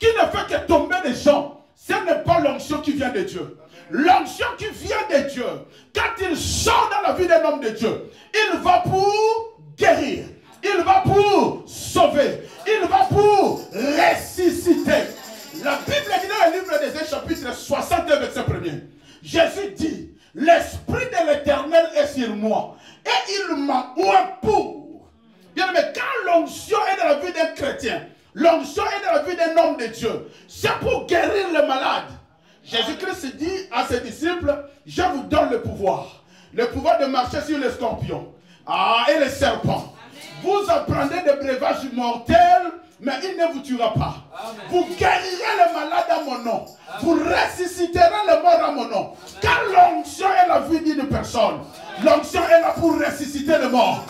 A: qui ne fait que tomber les gens, ce n'est pas l'onction qui vient de Dieu. L'onction qui vient de Dieu, quand il sort dans la vie d'un homme de Dieu, il va pour guérir, il va pour sauver, il va pour ressusciter. La Bible dit dans le livre d'Ésaïe chapitre 62 verset 1er, Jésus dit, l'Esprit de l'Éternel est sur moi et il m'a oint pour. Bien aimé, quand l'onction est dans la vie d'un chrétien, l'onction est dans la vie d'un homme de Dieu, c'est pour guérir les malades. Jésus-Christ dit à ses disciples, je vous donne le pouvoir de marcher sur les scorpions et les serpents. Vous apprendrez des breuvages mortels, mais il ne vous tuera pas. Amen. Vous guérirez les malades à mon nom. Amen. Vous ressusciterez les morts à mon nom. Car l'onction est la vie d'une personne. L'onction est là pour ressusciter les morts.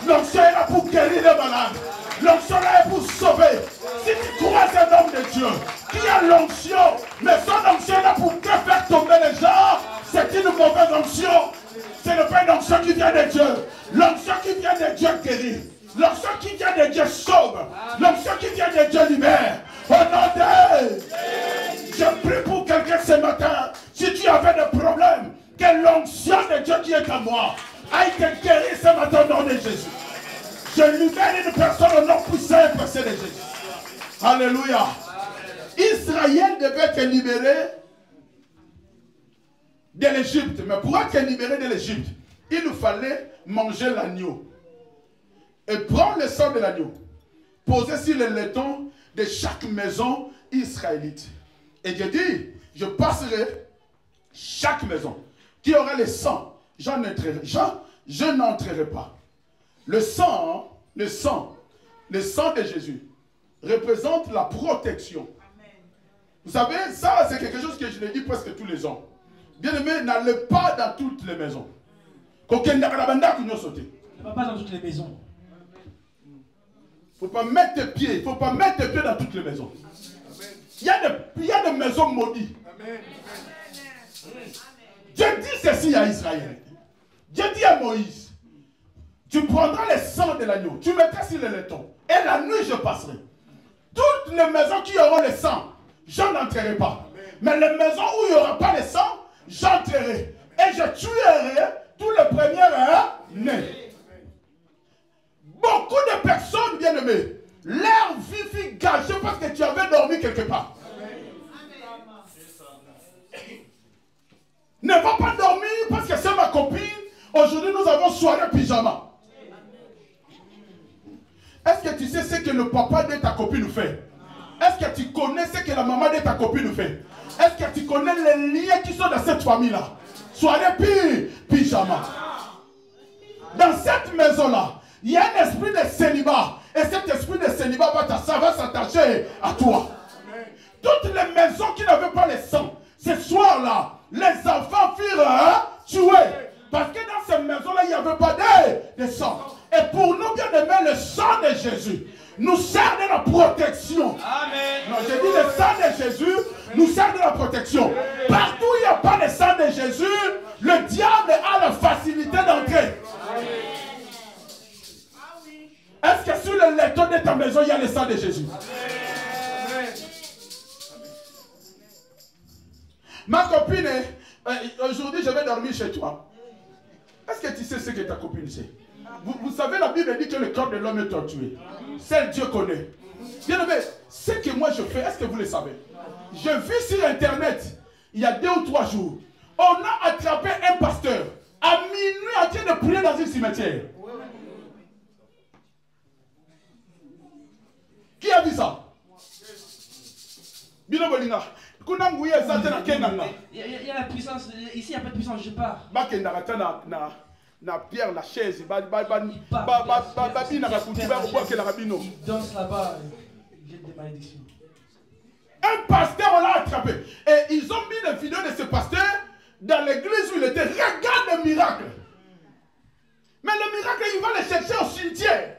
A: L'onction est là pour guérir les malades. L'onction est là pour sauver. Si tu crois un homme de Dieu qui a l'onction, mais son onction est là pour te faire tomber les gens, c'est une mauvaise onction. Ce n'est pas une onction qui vient de Dieu. L'onction qui vient de Dieu guérit. L'onction qui vient de Dieu sauve. L'onction qui vient de Dieu libère. Au nom de... Je prie pour quelqu'un ce matin. Si tu avais des problèmes, que l'onction de Dieu qui est à moi aille te guérir ce matin au nom de Jésus. Je libère une personne au nom puissant et précieux de Jésus. Alléluia. Israël devait être libéré de l'Égypte. Mais pour être libéré de l'Égypte, il nous fallait manger l'agneau. Et prendre le sang de l'agneau, poser sur le laiton de chaque maison israélite. Et Dieu dit, je passerai chaque maison qui aura le sang. Je n'entrerai pas. Le sang de Jésus représente la protection. Vous savez, ça c'est quelque chose que je le dis presque tous les ans. Bien aimé, n'allez pas dans toutes les maisons. Ne
B: va pas dans toutes les maisons.
A: Il ne faut pas mettre tes pieds. Il faut pas mettre tes pieds dans toutes les maisons. Il y a des maisons maudites. Dieu dit ceci à Israël. Dieu dit à Moïse, tu prendras le sang de l'agneau, tu mettras sur le laiton, et la nuit je passerai. Toutes les maisons qui auront le sang, je n'entrerai pas. Mais les maisons où il n'y aura pas le sang, j'entrerai. Et je tuerai tous les premiers nés. Beaucoup de personnes, bien-aimées, leur vie fut gâchée parce que tu avais dormi quelque part. Ne va pas dormir parce que c'est ma copine. Aujourd'hui, nous avons soirée pyjama. Est-ce que tu sais ce que le papa de ta copine fait? Est-ce que tu connais ce que la maman de ta copine fait? Est-ce que tu connais les liens qui sont dans cette famille-là? Soirée pyjama. Dans cette maison-là, il y a un esprit de célibat. Et cet esprit de célibat va s'attacher à toi. Toutes les maisons qui n'avaient pas le sang, ce soir-là, les enfants furent tués. Parce que dans ces maisons-là, il n'y avait pas de sang. Et pour nous, bien aimés, le sang de Jésus nous sert de la protection. Amen. Non, j'ai dit le sang de Jésus nous sert de la protection. Partout où il n'y a pas de sang de Jésus, le diable a la facilité d'entrer. Est-ce que sur le laiton de ta maison, il y a le sang de Jésus? Amen. Ma copine, aujourd'hui je vais dormir chez toi. Est-ce que tu sais ce que ta copine sait? Vous savez, la Bible dit que le corps de l'homme est torturé. Seul Dieu connaît. Bien aimé, ce que moi je fais, est-ce que vous le savez? Je vis sur Internet, il y a 2 ou 3 jours. On a attrapé un pasteur à minuit en train de prier dans un cimetière. Qui a vu ça?
B: Il y a la puissance. Ici, il n'y a pas de puissance, je pars.
A: Na pierre, la chaise,
B: Il danse là-bas, il jette des malédictions.
A: Un pasteur, on l'a attrapé. Et ils ont mis des vidéos de ce pasteur dans l'église où il était. Regarde le miracle. Mais le miracle, il va le chercher au cimetière.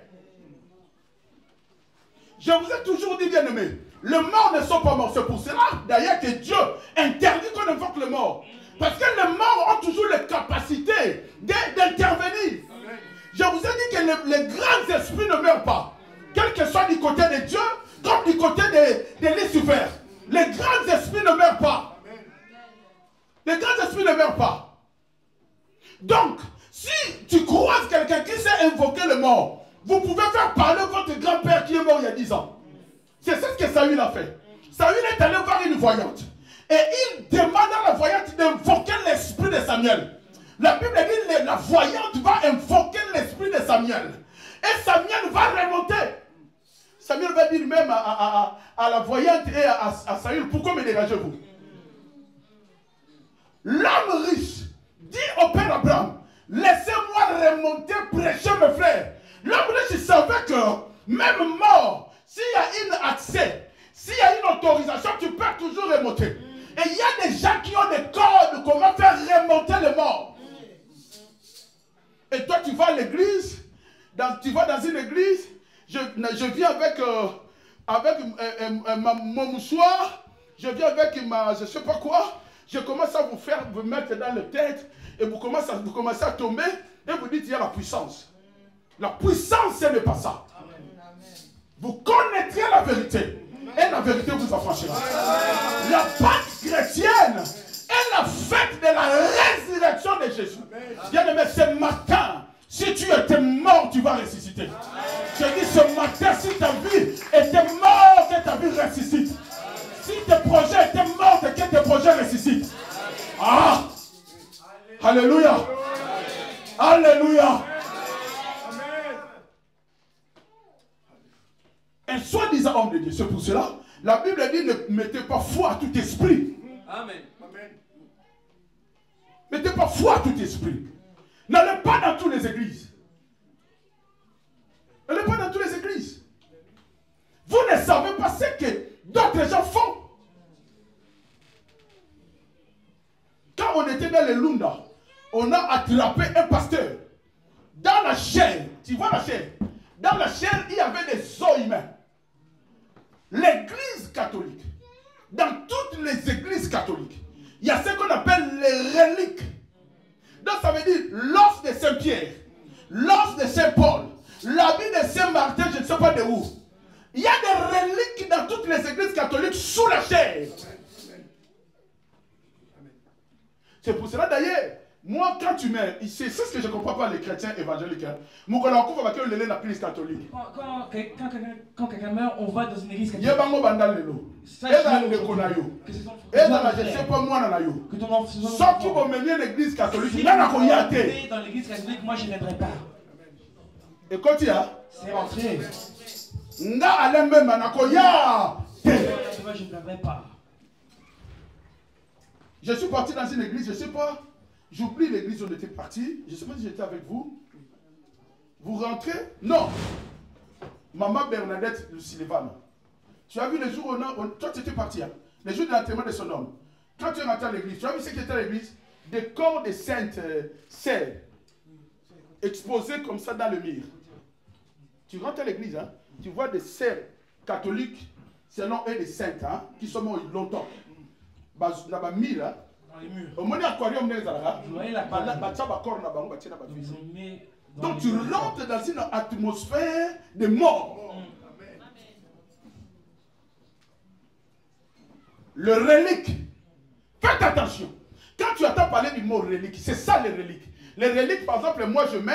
A: Je vous ai toujours dit, bien aimé, les morts ne sont pas morts. C'est pour cela, d'ailleurs, que Dieu interdit qu'on invoque le mort. Parce que les morts ont toujours la capacité d'intervenir. Je vous ai dit que les grands esprits ne meurent pas. Quel que soit du côté de Dieu, comme du côté de Lucifer. Les grands esprits ne meurent pas. Les grands esprits ne meurent pas. Donc, si tu croises quelqu'un qui sait invoquer le mort, vous pouvez faire parler votre grand-père qui est mort il y a 10 ans. C'est ce que Saül a fait. Saül est allé voir une voyante. Et il demande à la voyante d'invoquer l'esprit de Samuel. La Bible dit que la voyante va invoquer l'esprit de Samuel. Et Samuel va remonter. Samuel va dire même à la voyante et à Saül, pourquoi me dérangez-vous? L'homme riche dit au père Abraham, laissez-moi remonter prêcher mes frères. L'homme riche savait que même mort, s'il y a un accès, s'il y a une autorisation, tu peux toujours remonter. Et il y a des gens qui ont des codes, comment faire remonter les morts. Et toi, tu vas à l'église, tu vas dans une église, je viens avec mon mouchoir, je viens avec ma, je ne sais pas quoi, je commence à vous mettre dans la tête, et vous commencez à tomber, et vous dites, il y a la puissance. La puissance, ce n'est pas ça. Vous connaîtrez la vérité. Et la vérité vous affranchira. La Pâque chrétienne est la fête de la résurrection de Jésus. Bien aimé, ce matin, si tu étais mort, tu vas ressusciter. Je dis ce matin, si ta vie était morte, que ta vie ressuscite. Si tes projets étaient morts, que tes projets ressuscitent. Ah! Alléluia! Alléluia! Un soi-disant homme de Dieu. C'est pour cela, la Bible dit ne mettez pas foi à tout esprit.
B: Amen.
A: Mettez pas foi à tout esprit. N'allez pas dans toutes les églises. N'allez pas dans toutes les églises. Vous ne savez pas ce que d'autres gens font. Quand on était dans les Lunda, on a attrapé un pasteur. Dans la chair, tu vois la chair? Dans la chair, il y avait des os humains. L'église catholique, dans toutes les églises catholiques, il y a ce qu'on appelle les reliques. Donc ça veut dire l'os de Saint-Pierre, l'os de Saint-Paul, l'habit de Saint-Martin, je ne sais pas de où. Il y a des reliques dans toutes les églises catholiques sous la chair. C'est pour cela d'ailleurs, moi quand tu mets, c'est ce que je ne comprends pas les chrétiens évangéliques. Mon collègue va que le l'église catholique.
B: Quand quelqu'un meurt, on va dans une église catholique.
A: Il y a un bandal lelo. Et dans le konayo. Et dans la je sais pas moi dans la yo. Sauf qui vont mener l'église catholique. Il y a
B: dans l'église catholique, moi je ne viendrai pas.
A: Et quand il y a,
B: c'est rentré.
A: Nga alembe manakoya.
B: Moi je ne viendrai pas.
A: Je suis parti dans une église, je ne sais pas. J'oublie l'église où on était parti. Je ne sais pas si j'étais avec vous. Vous rentrez? Non. Maman Bernadette Sullivan. Tu as vu les jours où toi tu étais parti, hein? Les jours de l'enterrement de son homme. Quand tu es rentré à l'église, tu as vu ce qui était à l'église? Des corps de saintes sœurs exposés comme ça dans le mur. Tu rentres à l'église, hein? Tu vois des sœurs catholiques, selon eux des saintes, hein? Qui sont morts longtemps. Dans les murs, hein? Au moment aquarium, donc tu rentres dans une atmosphère de mort. Le relique. Faites attention. Quand tu entends parler du mot relique, c'est ça les reliques. Les reliques, par exemple, moi je mets,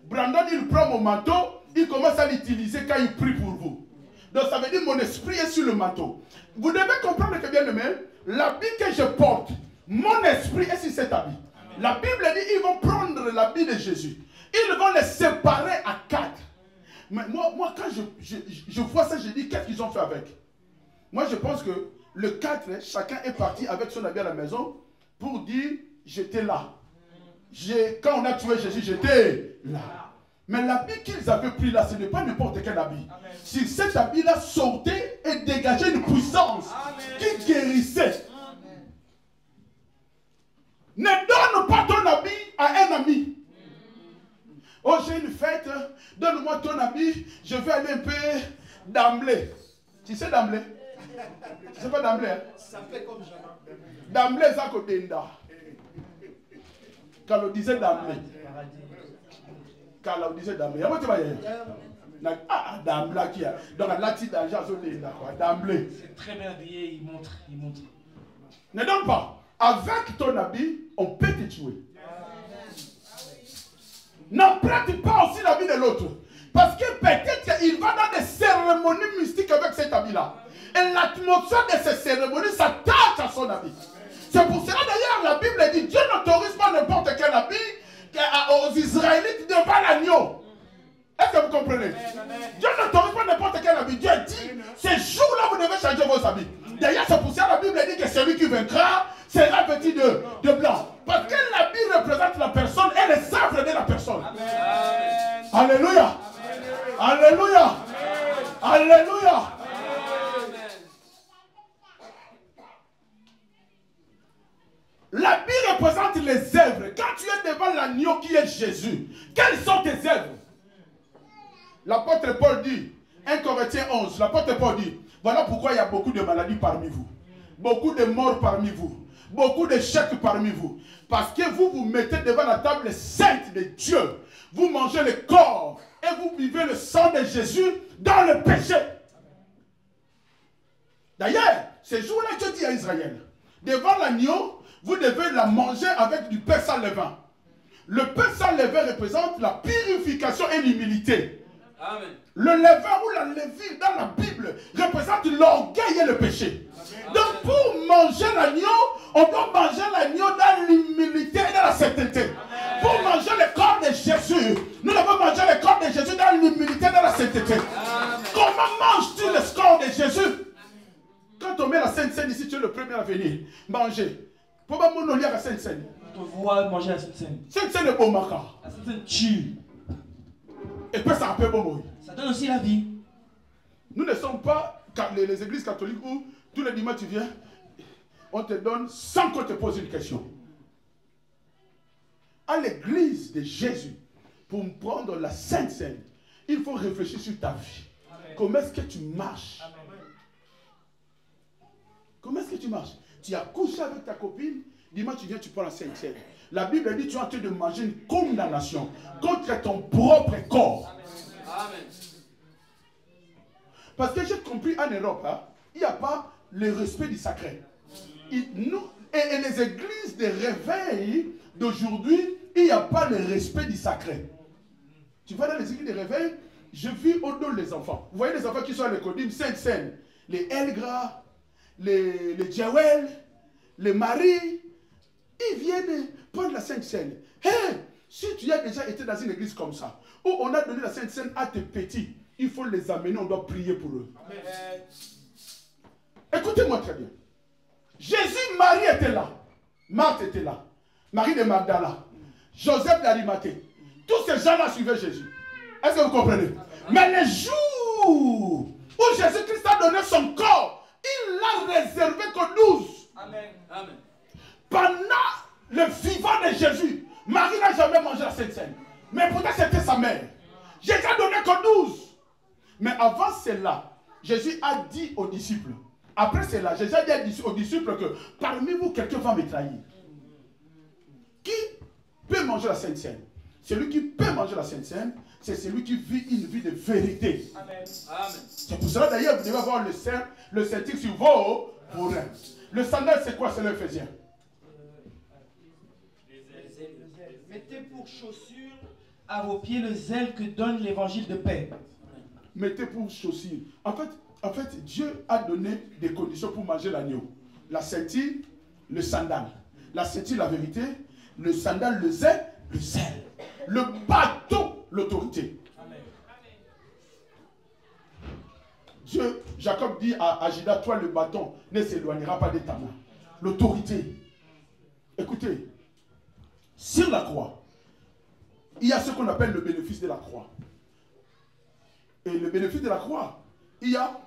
A: Brandon il prend mon manteau, il commence à l'utiliser quand il prie pour vous. Donc ça veut dire mon esprit est sur le manteau. Vous devez comprendre que bien aimé, l'habit que je porte, mon esprit est sur cet habit. La Bible dit ils vont prendre l'habit de Jésus. Ils vont les séparer à 4. Mais moi quand je vois ça, je dis qu'est-ce qu'ils ont fait avec? Moi je pense que le 4, chacun est parti avec son habit à la maison pour dire j'étais là. Quand on a tué Jésus, j'étais là. Mais l'habit qu'ils avaient pris là, ce n'est pas n'importe quel habit. Si cet habit-là sortait et dégageait une puissance qui guérissait. Ne donne pas ton habit à un ami. Oh, j'ai une fête, donne-moi ton habit, je vais aller un peu d'emblée. Tu sais d'emblée? Tu sais pas d'emblée? Hein? Ça fait comme jamais. D'emblée, ça kodenda. Quand on disait d'emblée. Quand on disait d'emblée. Ah, d'emblée qui a. Donc, là, tu d'argent, d'emblée.
B: C'est très bien habillé, il montre.
A: Ne donne pas. Avec ton habit, on peut te tuer. N'emprunte pas aussi l'habit de l'autre. Parce que peut-être qu'il va dans des cérémonies mystiques avec cet habit-là. Et l'atmosphère de ces cérémonies s'attache à son habit. C'est pour cela d'ailleurs la Bible dit Dieu n'autorise pas n'importe quel habit aux Israélites devant l'agneau. Est-ce que vous comprenez? Dieu n'autorise pas n'importe quel habit. Dieu dit, ces jours-là vous devez changer vos habits. D'ailleurs c'est pour ça que la Bible dit que celui qui vaincra sera vêtu de blanc. Parce que l'habit représente la personne et les œuvres de la personne. Amen. Alléluia. Amen. Alléluia. Amen. Alléluia. Amen. L'habit représente les œuvres. Quand tu es devant l'agneau qui est Jésus, quelles sont tes œuvres? L'apôtre Paul dit, 1 Corinthiens 11, l'apôtre Paul dit, voilà pourquoi il y a beaucoup de maladies parmi vous, beaucoup de morts parmi vous, beaucoup d'échecs parmi vous. Parce que vous vous mettez devant la table sainte de Dieu. Vous mangez le corps et vous buvez le sang de Jésus dans le péché. D'ailleurs, ce jour-là, Dieu dit à Israël, devant l'agneau, vous devez la manger avec du pain sans levain. Le pain sans levain représente la purification et l'humilité. Amen. Le levain ou la levure dans la Bible représente l'orgueil et le péché. Amen. Donc pour manger l'agneau, on doit manger l'agneau dans l'humilité et dans la sainteté. Amen. Pour manger le corps de Jésus, nous devons manger le corps de Jésus dans l'humilité et dans la sainteté. Amen. Comment manges-tu le corps de Jésus? Quand on met la Sainte Seine ici, tu es le premier à venir manger. Pourquoi on lit à la Sainte Seine?
B: On voit manger la Sainte Seine.
A: Sainte Seine est bon maca.
B: La Sainte Seine tue.
A: Et puis ça peut bon.
B: Ça donne aussi la vie. Nous
A: ne sommes pas les églises catholiques où tous les dimanches tu viens, on te donne sans qu'on te pose une question. À l'église de Jésus, pour prendre la Sainte Seine, il faut réfléchir sur ta vie. Amen. Comment est-ce que tu marches? Amen. Comment est-ce que tu marches? Tu as couché avec ta copine, dimanche tu viens, tu prends la Sainte Seine. La Bible dit tu es en train de manger une condamnation contre ton propre corps. Amen. Parce que j'ai compris en Europe, hein, il n'y a pas le respect du sacré. Et les églises de réveil d'aujourd'hui, il n'y a pas le respect du sacré. Tu vois dans les églises de réveil, je vis au-delà des enfants. Vous voyez les enfants qui sont à l'école, Sainte Seine, les Elgra, les Djawel, les Marie, ils viennent prendre la Sainte Seine. Hey, si tu as déjà été dans une église comme ça, où on a donné la Sainte Seine à tes petits, il faut les amener, on doit prier pour eux. Amen. Écoutez-moi très bien. Jésus, Marie était là. Marthe était là. Marie de Magdala. Joseph d'Arimathée. Tous ces gens-là suivaient Jésus. Est-ce que vous comprenez? Amen. Mais les jours où Jésus-Christ a donné son corps, il l'a réservé qu'aux 12. Amen. Amen. Pendant le vivant de Jésus, Marie n'a jamais mangé la Sainte Seine. Mais pourtant c'était sa mère. Jésus a donné qu'aux 12. Mais avant cela, Jésus a dit aux disciples, après cela, Jésus a dit aux disciples que parmi vous, quelqu'un va me trahir. Qui peut manger la Sainte Seine? Celui qui peut manger la Sainte Seine, c'est celui qui vit une vie de vérité. Amen. C'est pour cela d'ailleurs, vous devez avoir le ceintire sur vos reins. Le sandal, c'est quoi? C'est l'Éphésiens.
B: Mettez pour chaussure à vos pieds le zèle que donne l'évangile de paix.
A: mettez pour chaussures. En fait, Dieu a donné des conditions pour manger l'agneau. La ceinture, le sandal. La ceinture, la vérité. Le sandal, le zèle. Le bâton, l'autorité. Dieu, Jacob dit à Judas, toi le bâton ne s'éloignera pas de ta main. L'autorité. Écoutez, sur la croix, il y a ce qu'on appelle le bénéfice de la croix. Et le bénéfice de la croix, il y a,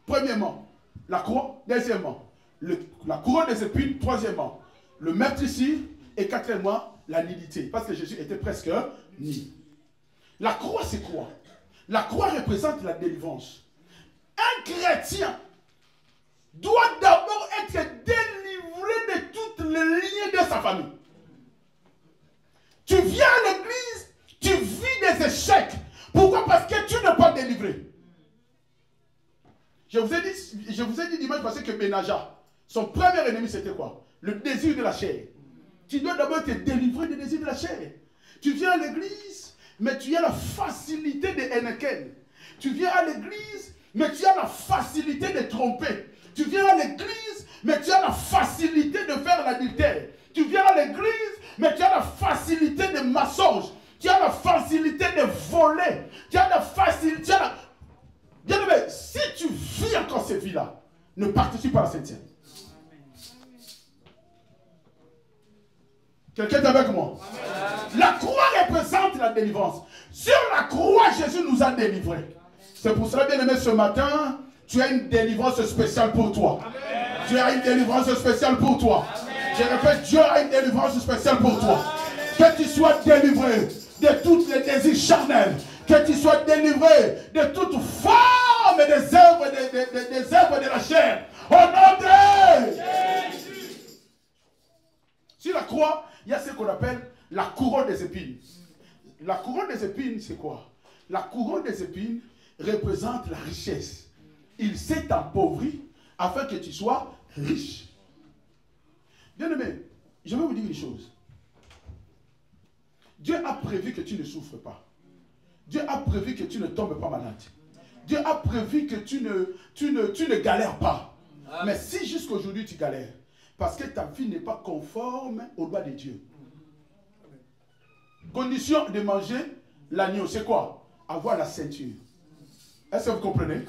A: premièrement, la croix, deuxièmement, la couronne des épines, troisièmement, le meurtrissure, et quatrièmement, la nudité. Parce que Jésus était presque nu. La croix, c'est quoi? La croix représente la délivrance. Un chrétien doit d'abord être délivré de toutes les lignes de sa famille. Tu viens à l'église, tu vis des échecs. Pourquoi? Parce que tu n'es pas délivré. Je vous ai dit dimanche passé que Benaja, son premier ennemi, c'était quoi? Le désir de la chair. Tu dois d'abord te délivrer du désir de la chair. Tu viens à l'église, mais tu as la facilité de Henneken. Tu viens à l'église, mais tu as la facilité de tromper. Tu viens à l'église, mais tu as la facilité de faire l'adultère. Tu viens à l'église, mais tu as la facilité de mensonge. Tu as la facilité de voler. Tu as la facilité... Bien aimé, si tu vis encore cette vie-là, ne participe pas à la septième. Quelqu'un est avec moi? Amen. La croix représente la délivrance. Sur la croix, Jésus nous a délivrés. C'est pour cela, bien aimé, ce matin, tu as une délivrance spéciale pour toi. Amen. Tu as une délivrance spéciale pour toi. Amen. Je répète, Dieu a une délivrance spéciale pour toi. Amen. Que tu sois délivré de tous les désirs charnels. Que tu sois délivré de toute forme des œuvres de la chair. Au nom de Jésus. Sur la croix, il y a ce qu'on appelle la couronne des épines. La couronne des épines, c'est quoi? La couronne des épines représente la richesse. Il s'est appauvri afin que tu sois riche. Bien aimé, je vais vous dire une chose. Dieu a prévu que tu ne souffres pas. Dieu a prévu que tu ne tombes pas malade. Dieu a prévu que tu ne galères pas. Mais si jusqu'aujourd'hui tu galères, parce que ta vie n'est pas conforme aux lois de Dieu. Condition de manger l'agneau, c'est quoi? Avoir la ceinture. Est-ce que vous comprenez?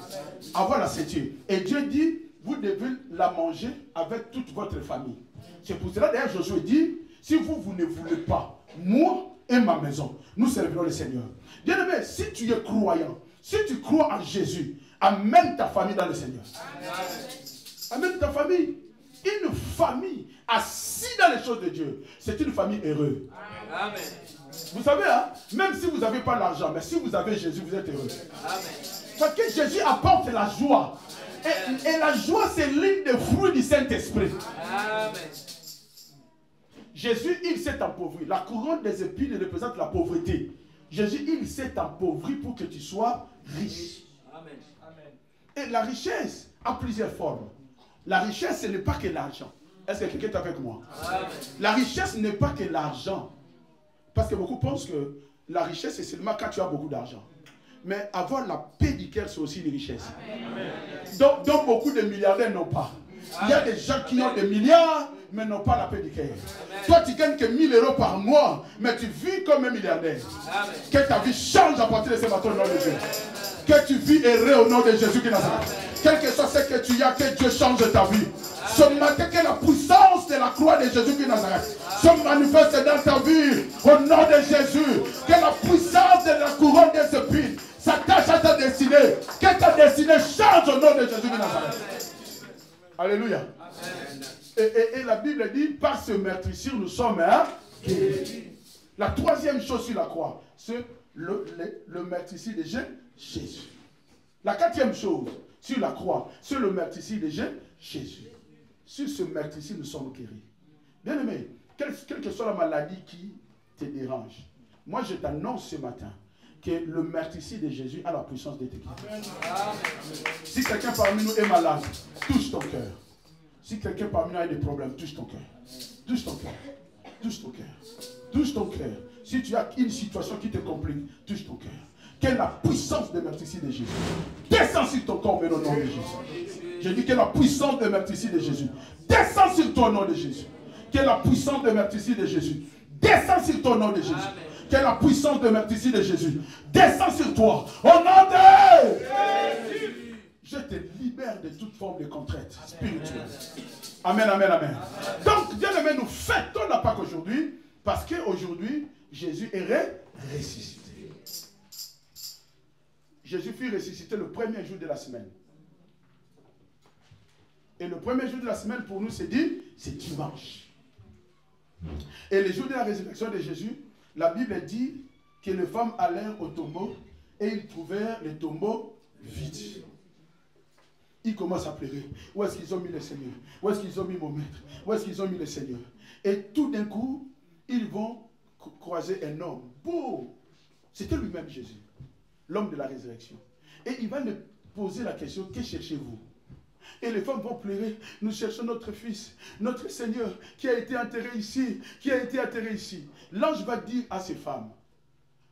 A: Avoir la ceinture. Et Dieu dit, vous devez la manger avec toute votre famille. C'est pour cela d'ailleurs Josué dit, si vous ne voulez pas, moi et ma maison, nous servirons le Seigneur. Bien aimé, si tu es croyant, si tu crois en Jésus, amène ta famille dans le Seigneur. Amène ta famille. Une famille assise dans les choses de Dieu, c'est une famille heureuse. Amen. Vous savez, hein, même si vous n'avez pas l'argent, mais si vous avez Jésus, vous êtes heureux. Amen. Parce que Jésus apporte la joie. Et la joie, c'est l'une des fruits du Saint-Esprit. Jésus, il s'est appauvri. La couronne des épines représente la pauvreté. Jésus, il s'est appauvri pour que tu sois riche. Amen. Et la richesse a plusieurs formes. La richesse, ce n'est pas que l'argent. Est-ce que quelqu'un est avec moi? Amen. La richesse n'est pas que l'argent. Parce que beaucoup pensent que la richesse, c'est seulement quand tu as beaucoup d'argent. Mais avoir la paix du cœur, c'est aussi une richesse. Donc beaucoup de milliardaires n'ont pas. Il y a des gens qui ont des milliards, mais n'ont pas la paix du cœur. Toi, tu gagnes que 1000 € par mois, mais tu vis comme un milliardaire. Amen. Que ta vie change à partir de ce matin au nom de Dieu. Que tu vis heureux au nom de Jésus qui Nazareth. Quel que soit ce que tu as, que Dieu change ta vie. Ce matin, que la puissance de la croix de Jésus qui Nazareth se manifeste dans ta vie au nom de Jésus. Que la puissance de la couronne des épines s'attache à ta destinée. Que ta destinée change au nom de Jésus qui Nazareth. Alléluia. Et la Bible dit, par ce meurtrissure, nous sommes guéris. La troisième chose sur la croix, c'est le meurtrissure de Jésus. La quatrième chose sur la croix, c'est le meurtrissure de Jésus. Sur ce meurtrissure, nous sommes guéris. Bien aimé, quelle que soit la maladie qui te dérange, moi je t'annonce ce matin que le meurtrissure de Jésus a la puissance d'être guéri. Si quelqu'un parmi nous est malade, touche ton cœur. Si quelqu'un parmi nous a des problèmes, touche ton cœur. Touche ton cœur. Touche ton cœur. Touche ton cœur. Si tu as une situation qui te complique, touche ton cœur. que la puissance de meurtricide de Jésus descend sur ton corps, mais au nom de Jésus. Je dis que la puissance de meurtricide de Jésus descend sur toi au nom de Jésus. Que la puissance de meurtricide de Jésus descend sur toi au nom de Jésus. Que la puissance de meurtricide de Jésus descend sur toi au nom de Jésus. Je te libère de toute forme de contrainte spirituelle. Amen, amen, amen. Donc, bien aimé, nous fêtons la Pâque aujourd'hui parce qu'aujourd'hui, Jésus est ressuscité. Jésus fut ressuscité le premier jour de la semaine. Et le premier jour de la semaine, pour nous, c'est dimanche. Et le jour de la résurrection de Jésus, la Bible dit que les femmes allèrent au tombeau et ils trouvèrent le tombeau vide. Ils commencent à pleurer. Où est-ce qu'ils ont mis le Seigneur? Où est-ce qu'ils ont mis mon maître? Où est-ce qu'ils ont mis le Seigneur? Et tout d'un coup, ils vont croiser un homme beau. C'était lui-même Jésus, l'homme de la résurrection. Et il va leur poser la question, que cherchez-vous? Et les femmes vont pleurer, nous cherchons notre fils, notre Seigneur, qui a été enterré ici, qui a été enterré ici. L'ange va dire à ces femmes,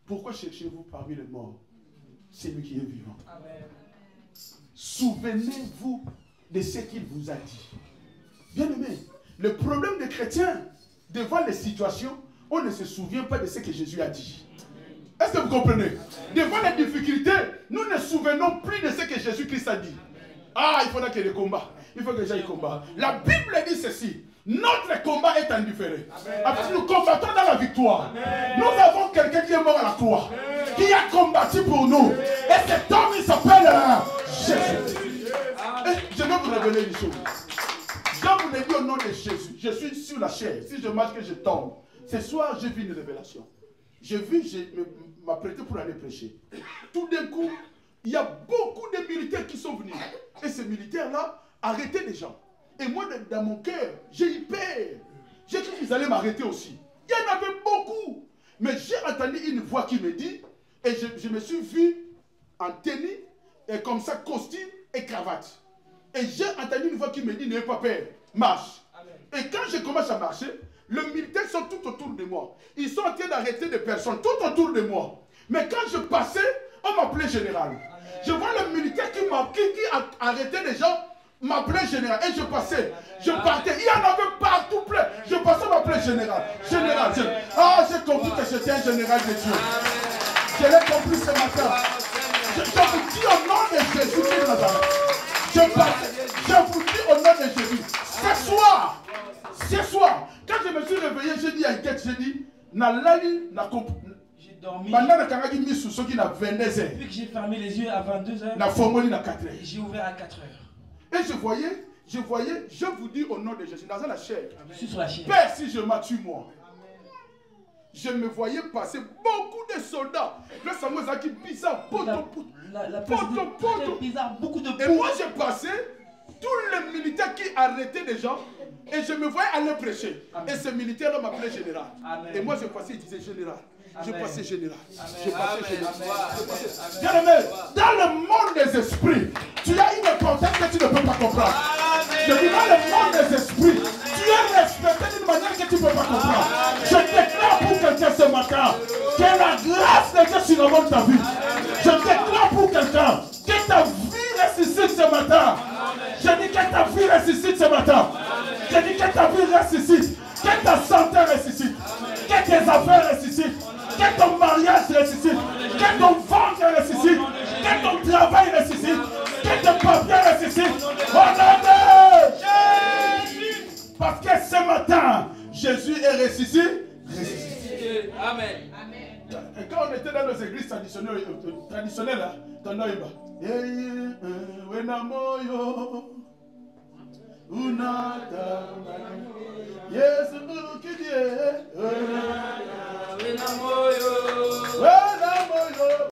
A: pourquoi cherchez-vous parmi les morts celui qui est vivant? Amen. Souvenez-vous de ce qu'il vous a dit. Bien aimé, le problème des chrétiens, devant les situations, on ne se souvient pas de ce que Jésus a dit. Est-ce que vous comprenez? Devant les difficultés, nous ne nous souvenons plus de ce que Jésus-Christ a dit. Ah, il faudra qu'il y ait des combats. Il faut que j'aille combat. La Bible dit ceci. Notre combat est indifférent. Parce que nous combattons dans la victoire. Amen. Nous avons quelqu'un qui est mort à la croix. Amen. Qui a combattu pour nous. Amen. Et cet homme, il s'appelle Jésus. Je vais vous révéler une chose. Je vous l'ai dit au nom de Jésus. Je suis sur la chair. Si je marche que je tombe. Ce soir, j'ai vu une révélation. Je m'apprêtais pour aller prêcher. Tout d'un coup, il y a beaucoup de militaires qui sont venus. Et ces militaires-là arrêtaient les gens. Et moi, dans mon cœur, j'ai eu peur. J'ai cru qu'ils allaient m'arrêter aussi. Il y en avait beaucoup. Mais j'ai entendu une voix qui me dit, et je me suis vu en tenue, et comme ça, costume et cravate. Et j'ai entendu une voix qui me dit, n'ayez pas peur, marche. Amen. Et quand je commence à marcher, les militaires sont tout autour de moi. Ils sont en train d'arrêter des personnes tout autour de moi. Mais quand je passais, on m'appelait général. Amen. Je vois le militaire qui arrêtait les gens, m'appelait général. Et je passais, je partais. Il y en avait partout plein. Je passais, on m'appelait général. Général. Ah, j'ai compris que j'étais un général de Dieu. Je l'ai compris ce matin. Je vous dis au nom de Jésus de Nazareth. Je vous dis au nom de Jésus. Ce soir, quand je me suis réveillé, j'ai dit à une tête, j'ai dit, j'ai dormi.
B: Depuis que j'ai fermé les yeux à 22h, j'ai ouvert à 4h.
A: Et je vous dis au nom de Jésus, dans la chair.
B: Je suis sur la chair.
A: Père, si je m'attue moi, je me voyais passer beaucoup de soldats. Le Samuel qui bizarre,
B: bizarre, beaucoup de.
A: Et moi j'ai passé tous les militaires qui arrêtaient les gens. Et je me voyais aller prêcher. Amen. Et ce militaire-là m'appelait général. Amen. Et moi je passais, il disait général. Je passais général. Je passais général. Bien aimé, dans le monde des esprits, tu as une contact que tu ne peux pas comprendre. Je dis dans le monde des esprits, tu es respecté d'une manière que tu ne peux pas comprendre. Je déclare pour quelqu'un ce matin que la grâce de Dieu survole ta vie. Je déclare pour quelqu'un que ta vie ressuscite ce matin. Je dis que ta vie ressuscite ce matin. Je dis que ta vie ressuscite. Que ta santé ressuscite. Que tes affaires ressuscitent. Que ton mariage ressuscite. Que ton ventre ressuscite. Que ton travail ressuscite. Que tes papiers ressuscitent. Au nom de Jésus. Parce que ce matin, Jésus est ressuscité.
B: Amen.
A: Et quand on était dans nos églises traditionnelles là, Tonoïba.